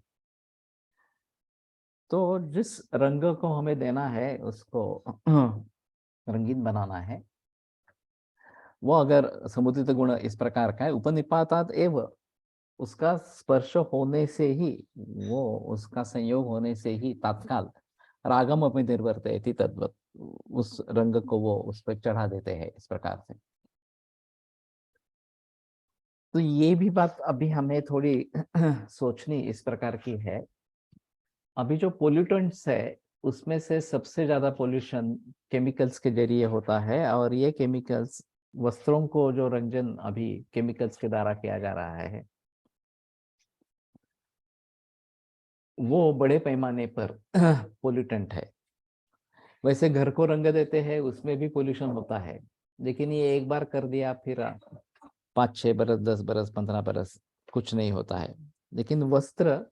तो जिस रंग को हमें देना है, उसको रंगीन बनाना है, वो अगर समुदित गुण इस प्रकार का है, उपनिपातात एव, उसका स्पर्श होने से ही, वो उसका संयोग होने से ही तत्काल रागम अपनी निर्वर्तयति तद्वत्, उस रंग को वो उस पर चढ़ा देते हैं इस प्रकार से। तो ये भी बात अभी हमें थोड़ी सोचनी इस प्रकार की है। अभी जो पोल्यूटेंट्स है, उसमें से सबसे ज्यादा पोल्यूशन केमिकल्स के जरिए होता है, और ये केमिकल्स, वस्त्रों को जो रंजन अभी केमिकल्स के द्वारा किया जा रहा है, वो बड़े पैमाने पर पोल्यूटेंट है। वैसे घर को रंग देते हैं, उसमें भी पोल्यूशन होता है, लेकिन ये एक बार कर दिया, फिर 5-6 बरस, 10 बरस, 15 बरस कुछ नहीं होता है। लेकिन वस्त्र,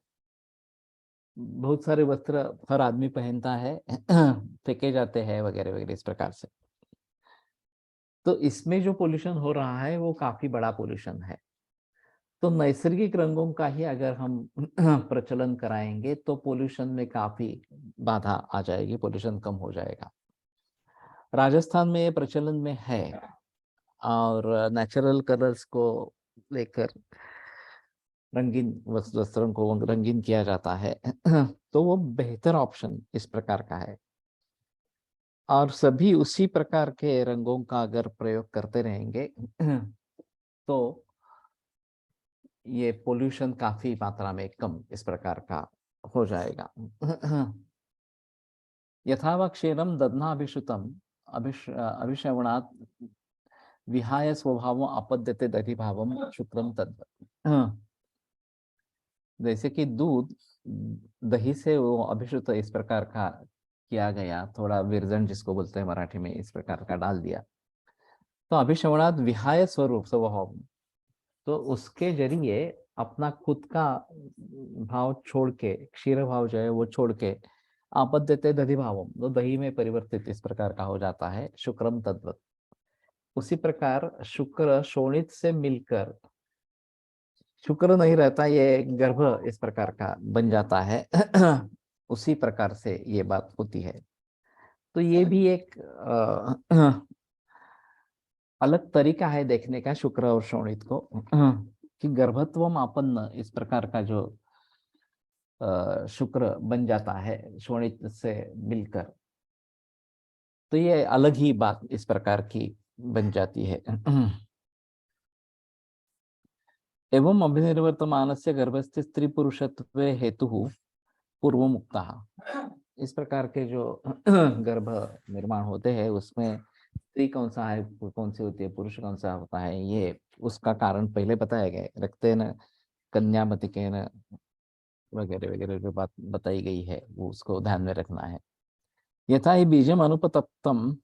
बहुत सारे वस्त्र हर आदमी पहनता है, फेंके जाते हैं वगैरह वगैरह इस प्रकार से। तो इसमें जो पोल्यूशन हो रहा है वो काफी बड़ा पोल्यूशन है। तो नैसर्गिक रंगों का ही अगर हम प्रचलन कराएंगे, तो पोल्यूशन में काफी बाधा आ जाएगी, पोल्यूशन कम हो जाएगा। राजस्थान में ये प्रचलन में है, और नेचुरल कलर्स को लेकर रंगीन वस्त्रों को रंगीन किया जाता है। तो वो बेहतर ऑप्शन इस प्रकार का है, और सभी उसी प्रकार के रंगों का अगर प्रयोग करते रहेंगे, तो ये पोल्यूशन काफी मात्रा में कम इस प्रकार का हो जाएगा। यथा वा क्षीरम दध्ना अभिश्रुतम अभिश्रवणात् विहाय स्वभाव आपद्यते दधिभावम शुक्रम तद्वत्। जैसे कि दूध, दही से वो अभिश्रुत इस प्रकार का किया गया, थोड़ा विरजन जिसको बोलते हैं मराठी में, इस प्रकार का डाल दिया, तो अभिश्रवणात् विहाय स्वरूप स्वभाव, तो उसके जरिए अपना खुद का भाव छोड़ के, क्षीर भाव जो है वो छोड़ के, आपद्यते दधि भावम, तो दही में परिवर्तित इस प्रकार का हो जाता है, शुक्रम तद्वत्। उसी प्रकार शुक्र शोणित से मिलकर शुक्र नहीं रहता, ये गर्भ इस प्रकार का बन जाता है। उसी प्रकार से ये बात होती है। तो ये भी एक अलग तरीका है देखने का शुक्र और शोणित को कि गर्भत्व मापन्न इस प्रकार का जो शुक्र बन जाता है शोणित से मिलकर, तो ये अलग ही बात इस प्रकार की बन जाती है। एवं अभिनिर्वर्तमानस्य गर्भस्थ स्त्री पुरुषत्व हेतु पूर्व मुक्ता, इस प्रकार के जो गर्भ निर्माण होते हैं उसमें स्त्री कौन सा है, कौन सी होती है, पुरुष कौन सा होता है, ये उसका कारण पहले बताया गया है। रक्तेन कन्यामतिकेन वगैरह वगैरह जो बात बताई गई है वो उसको ध्यान में रखना है। यथा ही बीजम अनुपतप्तम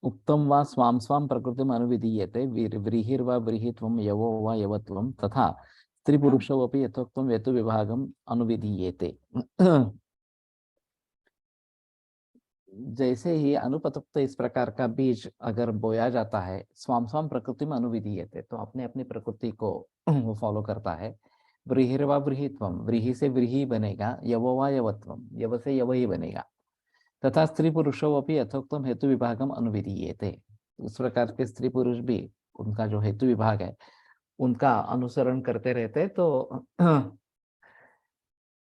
उक्तम वा स्वाम स्वाम प्रकृतिम अनुविधीयते व्रीहिर्वा व्रीहित्वम यवो वा यवत्वम तथा स्त्री पुरुषो अपि यथोक्तम वेतु विभागम अनुविधीयते। जैसे ही अनुपतप्त इस प्रकार का बीज अगर बोया जाता है, स्वाम स्वाम प्रकृति में अनुविधीयते, तो अपने अपनी प्रकृति को वो फॉलो करता है। व्रीहिर्वा व्रीहित्वम, व्रीहि से व्रीहि बनेगा, यवो वा यवत्वम, यव से यव ही बनेगा, तथा स्त्री पुरुषो अपनी यथोक्तम हेतु विभागम अनुविधीयते। उस प्रकार के स्त्री पुरुष भी उनका जो हेतु विभाग है उनका अनुसरण करते रहते, तो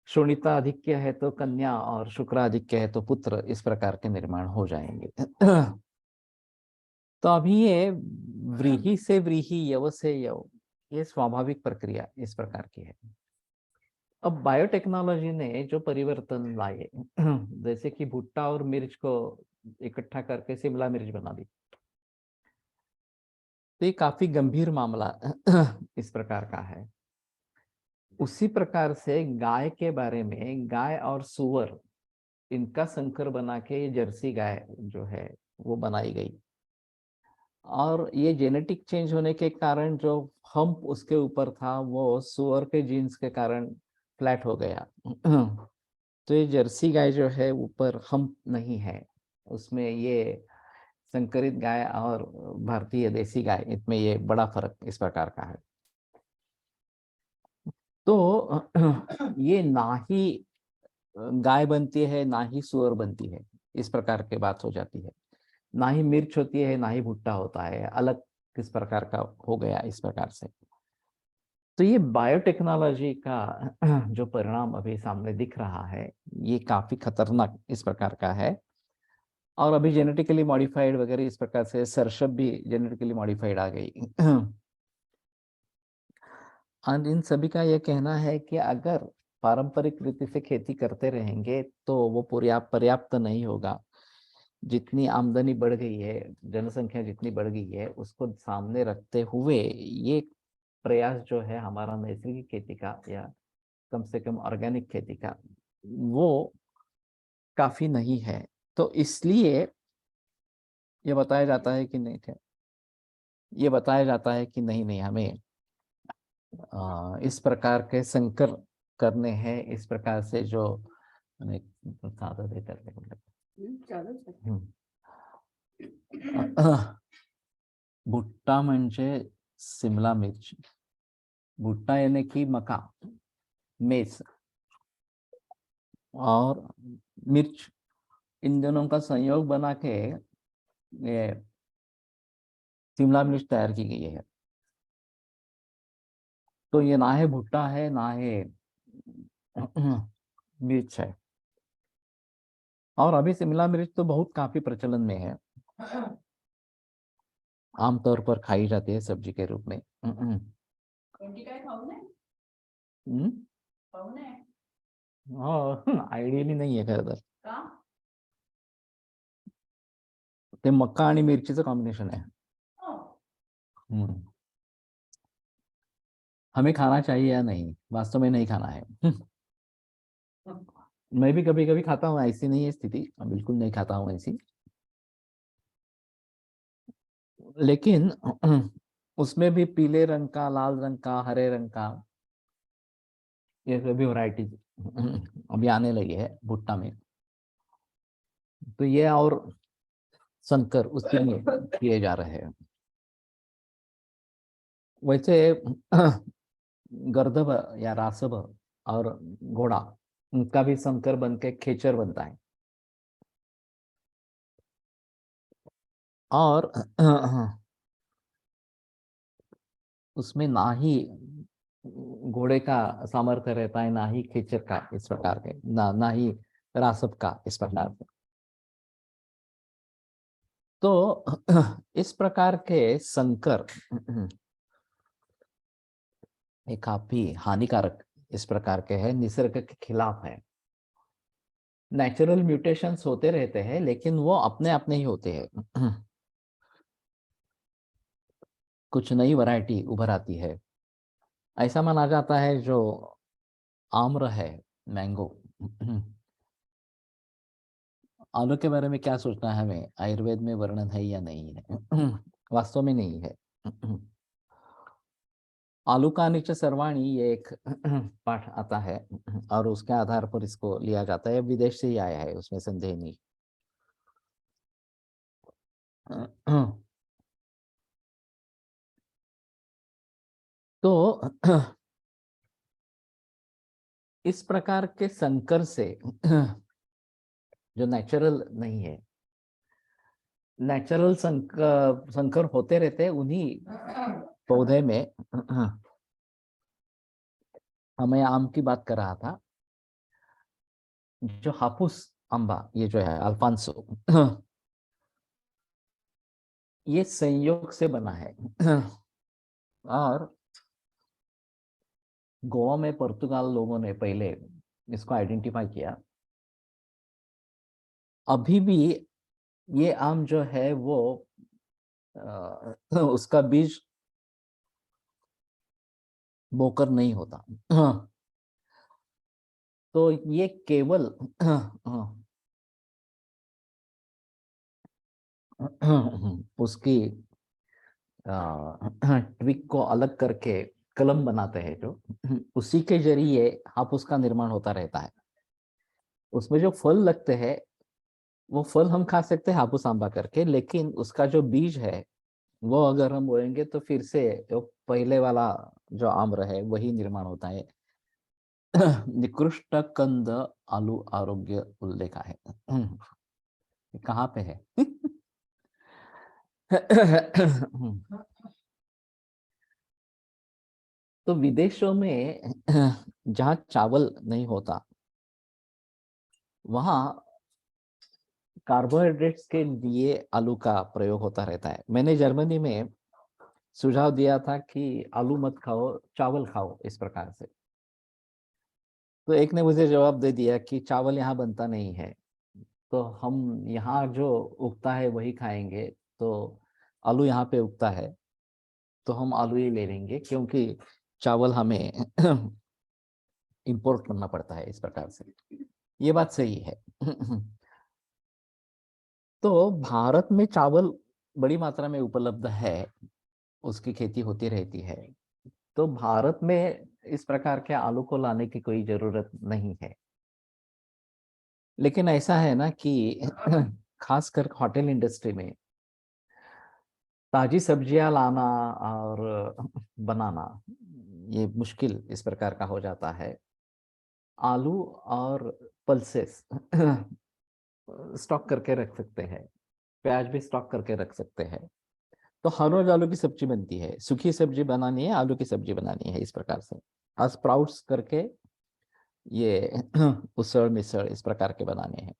शोणिताधिक्य है तो कन्या और शुक्राधिक्य है तो पुत्र, इस प्रकार के निर्माण हो जाएंगे। तो अभी ये व्रीहि से व्रीहि, यव से यव, ये स्वाभाविक प्रक्रिया इस प्रकार की है। अब बायोटेक्नोलॉजी ने जो परिवर्तन लाए, जैसे कि भुट्टा और मिर्च को इकट्ठा करके शिमला मिर्च बना दी, तो ये काफी गंभीर मामला इस प्रकार का है। उसी प्रकार से गाय के बारे में, गाय और सुअर इनका संकर बना के ये जर्सी गाय जो है वो बनाई गई, और ये जेनेटिक चेंज होने के कारण जो हम्प उसके ऊपर था वो सुअर के जीन्स के कारण फ्लैट हो गया। तो ये जर्सी गाय जो है ऊपर हम्प नहीं है, उसमें ये संकरित गाय और भारतीय देसी गाय, इसमें ये बड़ा फर्क इस प्रकार का है। तो ये ना ही गाय बनती है ना ही सुअर बनती है, इस प्रकार की बात हो जाती है। ना ही मिर्च होती है ना ही भुट्टा होता है, अलग किस प्रकार का हो गया इस प्रकार से। तो ये बायोटेक्नोलॉजी का जो परिणाम अभी सामने दिख रहा है ये काफी खतरनाक इस प्रकार का है। और अभी जेनेटिकली मॉडिफाइड वगैरह इस प्रकार से सरसब भी जेनेटिकली मॉडिफाइड आ गई। और इन सभी का यह कहना है कि अगर पारंपरिक रीति से खेती करते रहेंगे तो वो पर्याप्त नहीं होगा। जितनी आमदनी बढ़ गई है, जनसंख्या जितनी बढ़ गई है, उसको सामने रखते हुए ये प्रयास जो है हमारा नैसर्गिक खेती का या कम से कम ऑर्गेनिक खेती का, वो काफी नहीं है। तो इसलिए ये बताया जाता है कि नहीं, ये बताया जाता है कि नहीं नहीं, हमें इस प्रकार के संकर करने हैं, इस प्रकार से जो सादा देकर भुट्टा म्हणजे शिमला मिर्च, भुट्टा यानी कि मका, मेस और मिर्च, इन दोनों का संयोग बना के ये शिमला मिर्च तैयार की गई है। तो ये ना है भुट्टा है ना है मिर्च है। और अभी शिमला मिर्च तो बहुत काफी प्रचलन में है, आमतौर पर खाई जाती है सब्जी के रूप में। आयडियली नाही आहे खरं तर, ते मक्का आणि मिरचीचं कॉम्बिनेशन आहे। हमें खाना चाहिए या नहीं, वास्तव में नहीं खाना है। मैं भी कभी कभी खाता हूँ, ऐसी नहीं है स्थिति, बिल्कुल नहीं खाता हूँ ऐसी, लेकिन उसमें भी पीले रंग का, लाल रंग का, हरे रंग का, ये सभी वैरायटीज अभी आने लगी है भुट्टा में। तो ये और संकर उसके लिए किए जा रहे हैं। वैसे गर्दभ या रासभ और घोड़ा, उनका भी संकर बन के खेचर बनता है। और उसमें ना ही घोड़े का सामर्थ्य रहता है, ना ही खेचर का, इस प्रकार के, ना ही रासप का, इस प्रकार से। तो इस प्रकार के संकर ये काफी हानिकारक इस प्रकार के हैं, निसर्ग के खिलाफ है। नेचुरल म्यूटेशंस होते रहते हैं, लेकिन वो अपने अपने ही होते हैं। कुछ नई वैरायटी उभर आती है। ऐसा माना जाता है जो आम्र है, मैंगो। आलू के बारे में क्या सोचना है हमें? आयुर्वेद में वर्णन है या नहीं है? वास्तव में नहीं है। आलू का नीचे सर्वाणी, ये एक पाठ आता है, और उसके आधार पर इसको लिया जाता है। विदेश से ही आया है, उसमें संदेह नहीं। तो इस प्रकार के संकर से जो नेचुरल नहीं है, नेचुरल संकर संकर होते रहते हैं उन्हीं पौधे में। हमें आम की बात कर रहा था, जो हापुस अम्बा, ये जो है अल्फांसो, ये संयोग से बना है। और गोवा में पुर्तगाल लोगों ने पहले इसको आइडेंटिफाई किया। अभी भी ये आम जो है वो उसका बीज बोकर नहीं होता। तो ये केवल उसकी ट्विक को अलग करके कलम बनाते हैं, जो उसी के जरिए हापुस का निर्माण होता रहता है। उसमें जो फल लगते हैं, वो फल हम खा सकते हैं हापुस आंबा करके, लेकिन उसका जो बीज है वो अगर हम बोएंगे तो फिर से जो पहले वाला जो आम्र है वही निर्माण होता है। निकृष्ट कंद आलू आरोग्य उल्लेख है। कहाँ पे है? तो विदेशों में जहाँ चावल नहीं होता, वहाँ कार्बोहाइड्रेट्स के लिए आलू का प्रयोग होता रहता है। मैंने जर्मनी में सुझाव दिया था कि आलू मत खाओ, चावल खाओ, इस प्रकार से। तो एक ने मुझे जवाब दे दिया कि चावल यहाँ बनता नहीं है, तो हम यहाँ जो उगता है वही खाएंगे। तो आलू यहाँ पे उगता है, तो हम आलू ही ले लेंगे, क्योंकि चावल हमें इंपोर्ट करना पड़ता है, इस प्रकार से। ये बात सही है। तो भारत में चावल बड़ी मात्रा में उपलब्ध है, उसकी खेती होती रहती है। तो भारत में इस प्रकार के आलू को लाने की कोई जरूरत नहीं है। लेकिन ऐसा है ना कि खासकर होटल इंडस्ट्री में ताजी सब्जियां लाना और बनाना ये मुश्किल इस प्रकार का हो जाता है। आलू और पल्सेस स्टॉक करके रख सकते हैं, प्याज भी स्टॉक करके रख सकते हैं। तो हर रोज आलू की सब्जी बनती है, सूखी सब्जी बनानी है, आलू की सब्जी बनानी है, इस प्रकार से। और स्प्राउट्स करके ये उसड़ मिसळ इस प्रकार के बनाने हैं।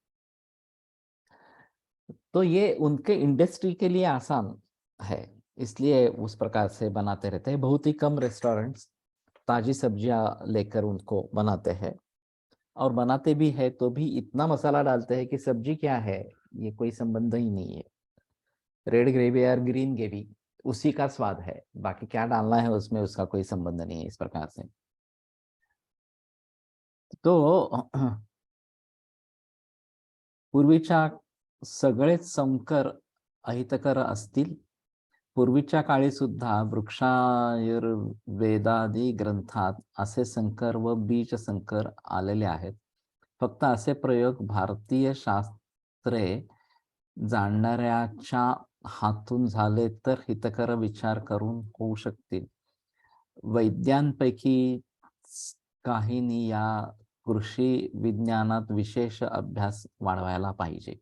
तो ये उनके इंडस्ट्री के लिए आसान है, इसलिए उस प्रकार से बनाते रहते हैं। बहुत ही कम रेस्टोरेंट्स ताजी सब्जियां लेकर उनको बनाते हैं, और बनाते भी है तो भी इतना मसाला डालते हैं कि सब्जी क्या है ये कोई संबंध ही नहीं है। रेड ग्रेवी और ग्रीन ग्रेवी उसी का स्वाद है, बाकी क्या डालना है उसमें उसका कोई संबंध नहीं है, इस प्रकार से। तो पूर्वीच्या सगळेच संकर अहितकर असतील, पूर्वीच्या काळी सुद्धा वृक्षायुर्वेदादी ग्रंथात असे संकर व बीज संकर आलेले आहेत। फक्त असे प्रयोग भारतीय शास्त्रे जाणणाऱ्याच्या हातून झाले तर हितकर विचार करून होऊ शकतील। वैद्यांपैकी काहींनी या कृषी विज्ञानात विशेष अभ्यास वाढवायला पाहिजे।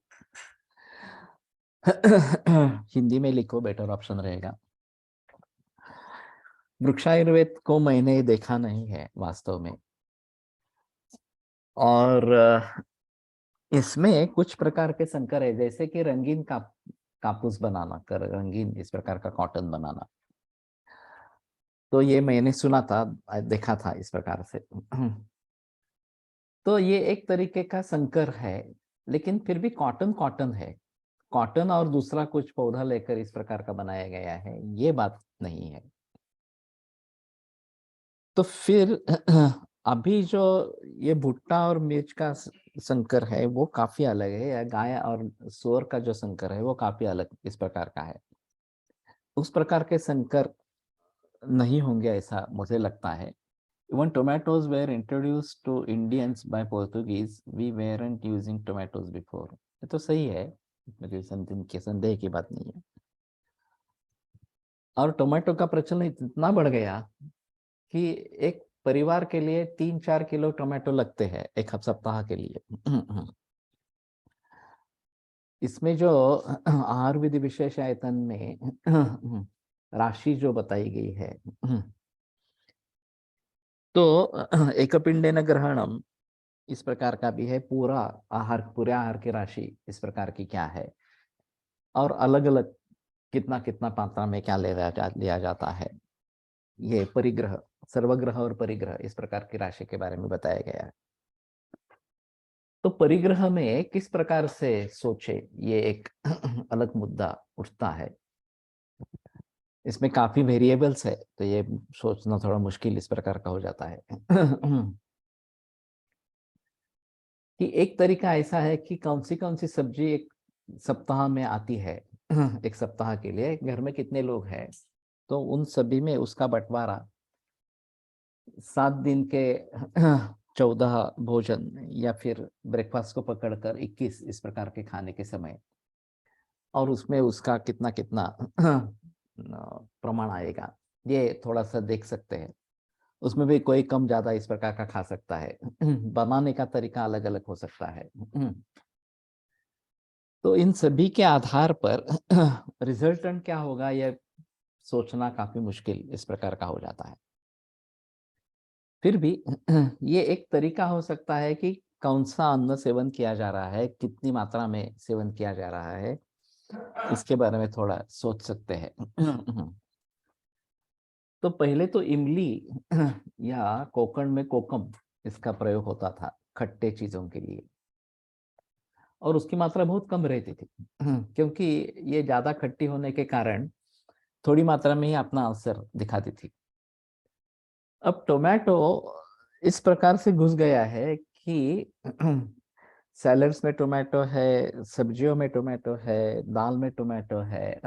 हिंदी में लिखो, बेटर ऑप्शन रहेगा। वृक्षायुर्वेद को मैंने देखा नहीं है वास्तव में, और इसमें कुछ प्रकार के संकर है, जैसे कि रंगीन कापूस बनाना, कर रंगीन इस प्रकार का कॉटन बनाना। तो ये मैंने सुना था, देखा था इस प्रकार से। तो ये एक तरीके का संकर है, लेकिन फिर भी कॉटन कॉटन है। कॉटन और दूसरा कुछ पौधा लेकर इस प्रकार का बनाया गया है, ये बात नहीं है। तो फिर अभी जो ये भुट्टा और मिर्च का संकर है वो काफी अलग है, या गाय और सूअर का जो संकर है वो काफी अलग इस प्रकार का है। उस प्रकार के संकर नहीं होंगे ऐसा मुझे लगता है। When tomatoes were introduced to Indians by Portuguese, we weren't using tomatoes before. ये तो सही है, इसमें कोई संदेह की बात नहीं है। और टोमेटो का प्रचलन इतना बढ़ गया कि एक परिवार के लिए 3-4 किलो टोमेटो लगते हैं एक सप्ताह के लिए। इसमें जो आहार विधि विशेष आयतन में राशि जो बताई गई है, तो एक पिंडेन ग्रहणम इस प्रकार का भी है, पूरा आहार, पूरे आहार की राशि इस प्रकार की क्या है, और अलग अलग कितना कितना मात्रा में क्या लिया जाता है। ये परिग्रह, सर्वग्रह और परिग्रह इस प्रकार की राशि के बारे में बताया गया है। तो परिग्रह में किस प्रकार से सोचे, ये एक अलग मुद्दा उठता है। इसमें काफी वेरिएबल्स है, तो ये सोचना थोड़ा मुश्किल इस प्रकार का हो जाता है। कि एक तरीका ऐसा है कि कौन सी सब्जी एक सप्ताह में आती है, एक सप्ताह के लिए घर में कितने लोग हैं, तो उन सभी में उसका बंटवारा 7 दिन के 14 भोजन, या फिर ब्रेकफास्ट को पकड़कर 21 इस प्रकार के खाने के समय, और उसमें उसका कितना कितना प्रमाण आएगा, ये थोड़ा सा देख सकते हैं। उसमें भी कोई कम ज्यादा इस प्रकार का खा सकता है। बनाने का तरीका अलग अलग हो सकता है। तो इन सभी के आधार पर रिजल्टेंट क्या होगा, यह सोचना काफी मुश्किल इस प्रकार का हो जाता है। फिर भी ये एक तरीका हो सकता है कि कौन सा अन्न सेवन किया जा रहा है, कितनी मात्रा में सेवन किया जा रहा है, इसके बारे में थोड़ा सोच सकते हैं। तो पहले तो इमली या कोकण में कोकम इसका प्रयोग होता था खट्टे चीजों के लिए, और उसकी मात्रा बहुत कम रहती थी, क्योंकि ये ज्यादा खट्टी होने के कारण थोड़ी मात्रा में ही अपना असर दिखाती थी। अब टोमेटो इस प्रकार से घुस गया है कि सैलड्स में टोमेटो है, सब्जियों में टोमेटो है, दाल में टोमेटो है,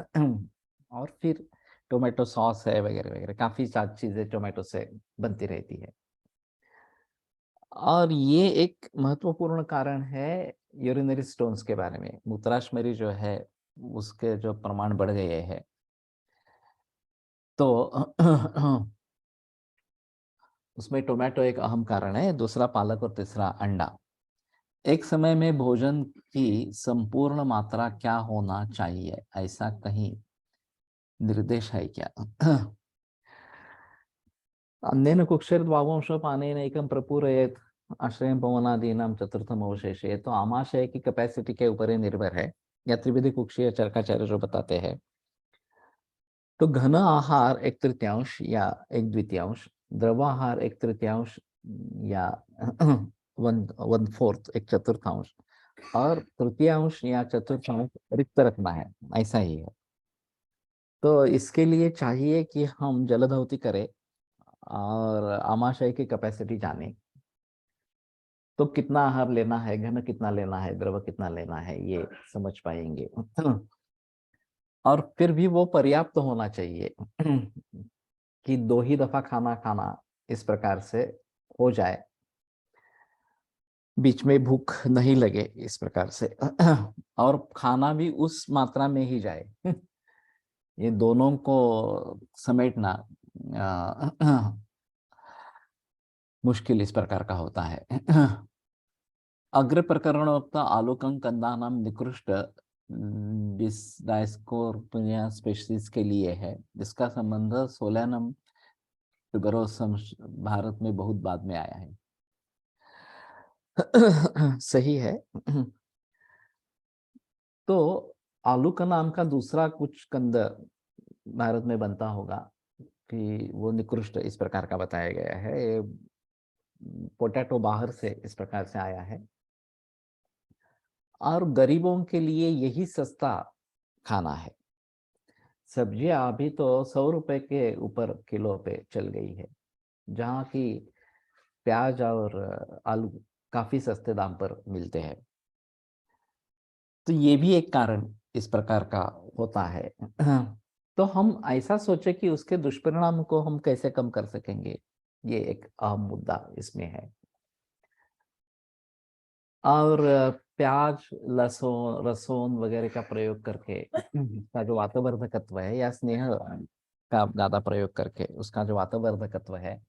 और फिर टोमेटो सॉस है वगैरह वगैरह, काफी सारी चीजें टोमेटो से बनती रहती है। और ये एक महत्वपूर्ण कारण है यूरिनरी स्टोन्स के बारे में, मूत्राशमरी जो है उसके जो प्रमाण बढ़ गए हैं। तो उसमें टोमेटो एक अहम कारण है, दूसरा पालक, और तीसरा अंडा। एक समय में भोजन की संपूर्ण मात्रा क्या होना चाहिए, ऐसा कहीं निर्देश है क्या? अन्येन कुक्षिर्द्वावंशोपानेन एकं प्रपूरयेत आश्रयं पवनादीनां चतुर्थम अवशेषे। तो आमाशय की कैपेसिटी के ऊपर ही निर्भर है, या त्रिविध कुक्षीय चरकाचार्य जो बताते हैं। तो घन आहार 1/3 या 1/2, द्रव आहार 1/3 या 1/4, 1/4, और तृतीयांश या चतुर्थांश रिक्त रखना है, ऐसा ही है। तो इसके लिए चाहिए कि हम जलधौती करें और आमाशय की कैपेसिटी जाने। तो कितना आहार लेना है, घन कितना लेना है, द्रव कितना लेना है, ये समझ पाएंगे। और फिर भी वो पर्याप्त होना चाहिए कि 2 ही दफा खाना खाना इस प्रकार से हो जाए, बीच में भूख नहीं लगे इस प्रकार से, और खाना भी उस मात्रा में ही जाए। ये दोनों को समेटना मुश्किल इस प्रकार का होता है। अग्र प्रकरणोक्त आलोकं कंदानां निकृष्ट डिस्कोर्पिया स्पेशीज के लिए है, जिसका संबंध सोलैनम ट्यूबरोसम भारत में बहुत बाद में आया है। सही है। तो आलू का नाम का दूसरा कुछ कंद भारत में बनता होगा कि वो निकृष्ट इस प्रकार का बताया गया है। पोटैटो बाहर से इस प्रकार से आया है और गरीबों के लिए यही सस्ता खाना है। सब्जियां अभी तो 100 रुपए के ऊपर किलो पे चल गई है, जहाँ की प्याज और आलू काफी सस्ते दाम पर मिलते हैं। तो ये भी एक कारण इस प्रकार का होता है। तो हम ऐसा सोचे कि उसके दुष्परिणाम को हम कैसे कम कर सकेंगे, ये एक अहम मुद्दा इसमें है। और प्याज, लहसुन, रसोन वगैरह का प्रयोग करके उसका जो वातवर्धकत्व है, या स्नेह का ज्यादा प्रयोग करके उसका जो वातवर्धकत्व है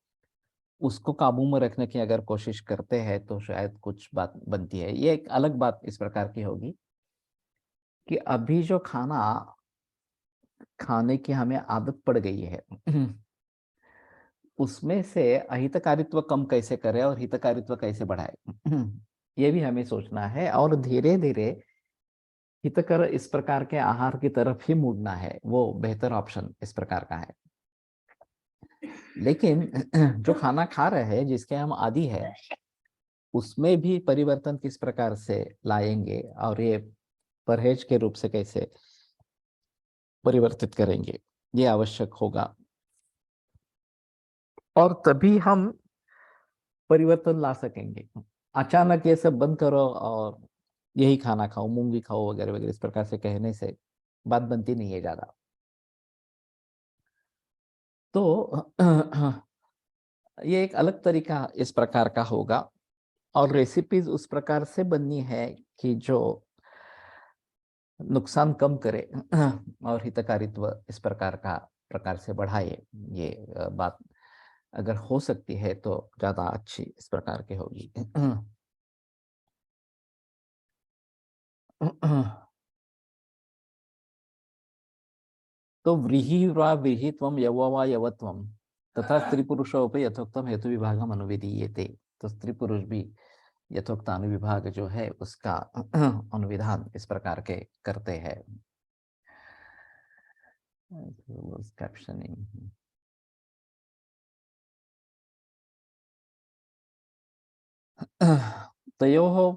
उसको काबू में रखने की अगर कोशिश करते हैं तो शायद कुछ बात बनती है। ये एक अलग बात इस प्रकार की होगी कि अभी जो खाना खाने की हमें आदत पड़ गई है उसमें से अहितकारित्व कम कैसे करें और हितकारित्व कैसे बढ़ाए, ये भी हमें सोचना है। और धीरे धीरे हितकर इस प्रकार के आहार की तरफ ही मुड़ना है, वो बेहतर ऑप्शन इस प्रकार का है। लेकिन जो खाना खा रहे हैं, जिसके हम आदी है, उसमें भी परिवर्तन किस प्रकार से लाएंगे और ये परहेज के रूप से कैसे परिवर्तित करेंगे, ये आवश्यक होगा। और तभी हम परिवर्तन ला सकेंगे। अचानक ये सब बंद करो और यही खाना खाओ, मूंगी खाओ वगैरह वगैरह इस प्रकार से कहने से बात बनती नहीं है ज्यादा। तो ये एक अलग तरीका इस प्रकार का होगा और रेसिपीज उस प्रकार से बननी है कि जो नुकसान कम करे और हितकारित्व इस प्रकार से बढ़ाए। ये बात अगर हो सकती है तो ज्यादा अच्छी इस प्रकार की होगी। तो व्रीहि वा व्रीहित्वम यौवा वा यवत्वम तथा स्त्री पुरुषोपि यथोक्तम हेतु विभागम अनुविधीयते। तो स्त्री पुरुष भी यथोक्त अनुविभाग जो है उसका अनुविधान इस प्रकार के करते हैं। कैप्शनिंग। तयोः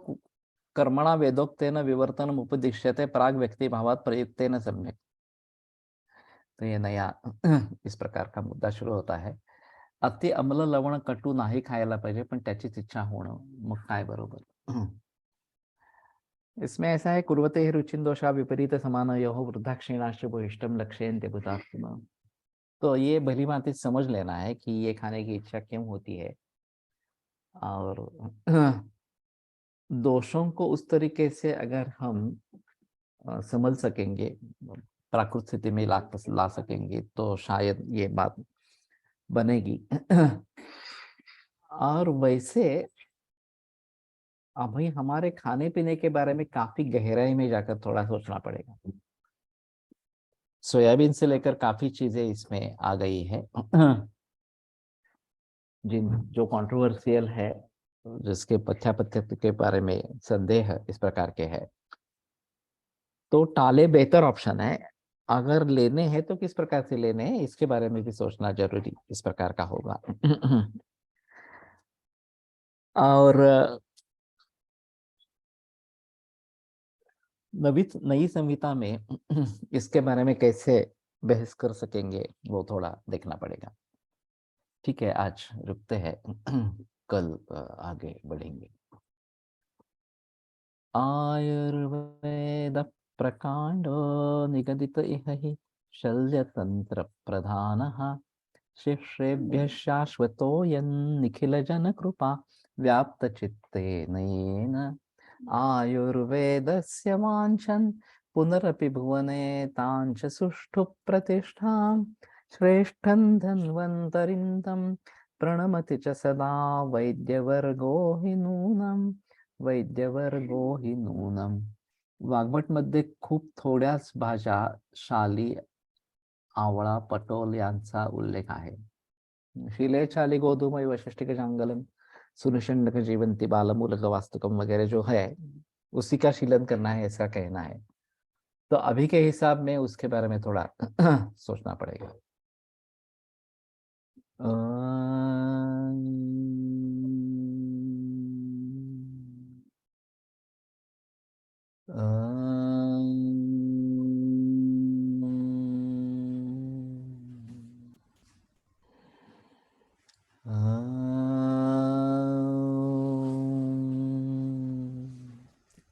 कर्मणा वेदोक्तेन विवर्तनम उपदिश्यते प्राग व्यक्ति भावात प्रयुक्तेन सम्यक। तो ये नया इस प्रकार का मुद्दा शुरू होता है। अति अम्ल लवण कटू नाही खायला पाहिजे, पण त्याचीच इच्छा होणं, मग काय बरोबर। इसमें ऐसा है, कुर्वते ही रुचिन दोषा विपरीत समानयोः वृद्धाक्षीणाश्च भूयिष्ठम लक्ष्यन्ते भूतात्मा। तो ये भली भांति समझ लेना है कि ये खाने की इच्छा क्यों होती है और दोषों को उस तरीके से अगर हम समझ सकेंगे, प्राकृत स्थिति में ला सकेंगे तो शायद ये बात बनेगी। और वैसे अभी हमारे खाने पीने के बारे में काफी गहराई में जाकर थोड़ा सोचना पड़ेगा। सोयाबीन से लेकर काफी चीजें इसमें आ गई है जिन जो कंट्रोवर्शियल है, जिसके पथ्यापथ्य के बारे में संदेह इस प्रकार के है, तो टाले बेहतर ऑप्शन है। अगर लेने हैं तो किस प्रकार से लेने हैं इसके बारे में भी सोचना जरूरी इस प्रकार का होगा। और नई संहिता में इसके बारे में कैसे बहस कर सकेंगे वो थोड़ा देखना पड़ेगा। ठीक है, आज रुकते हैं, कल आगे बढ़ेंगे। आयुर्वेद प्रकांडो निगदित इह हि शल्यतंत्र प्रधानः शिष्येभ्यः शाश्वतोऽयन्निखिल जन कृपा व्याप्त चित्तेन आयुर्वेदस्य वाञ्छन् पुनरपि भुवने ताञ्च सुष्ठु प्रतिष्ठां श्रेष्ठं धन्वन्तरिं तं प्रणमति च सदा वैद्यवर्गो हि नूनम्। वाग्भटमध्ये खूप थोड्याच भाषा शाली, आवळा, पटोल यांचा उल्लेख आहे. शिले छाली गोधूमय वशिष्ठिक जांगलम सुनिषण्डक जीवंती बालमूलक वास्तुकम वगैरह जो है, उसी का शीलन करना है, ऐसा कहना है। तो अभी के हिसाब में उसके बारे में थोड़ा सोचना पड़ेगा।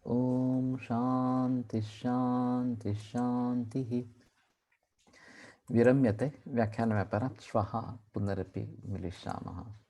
ओम शांति शांति शांति। विरम्यते व्याख्यानव्यापारात् श्वः पुनरपि मिलिष्यामः।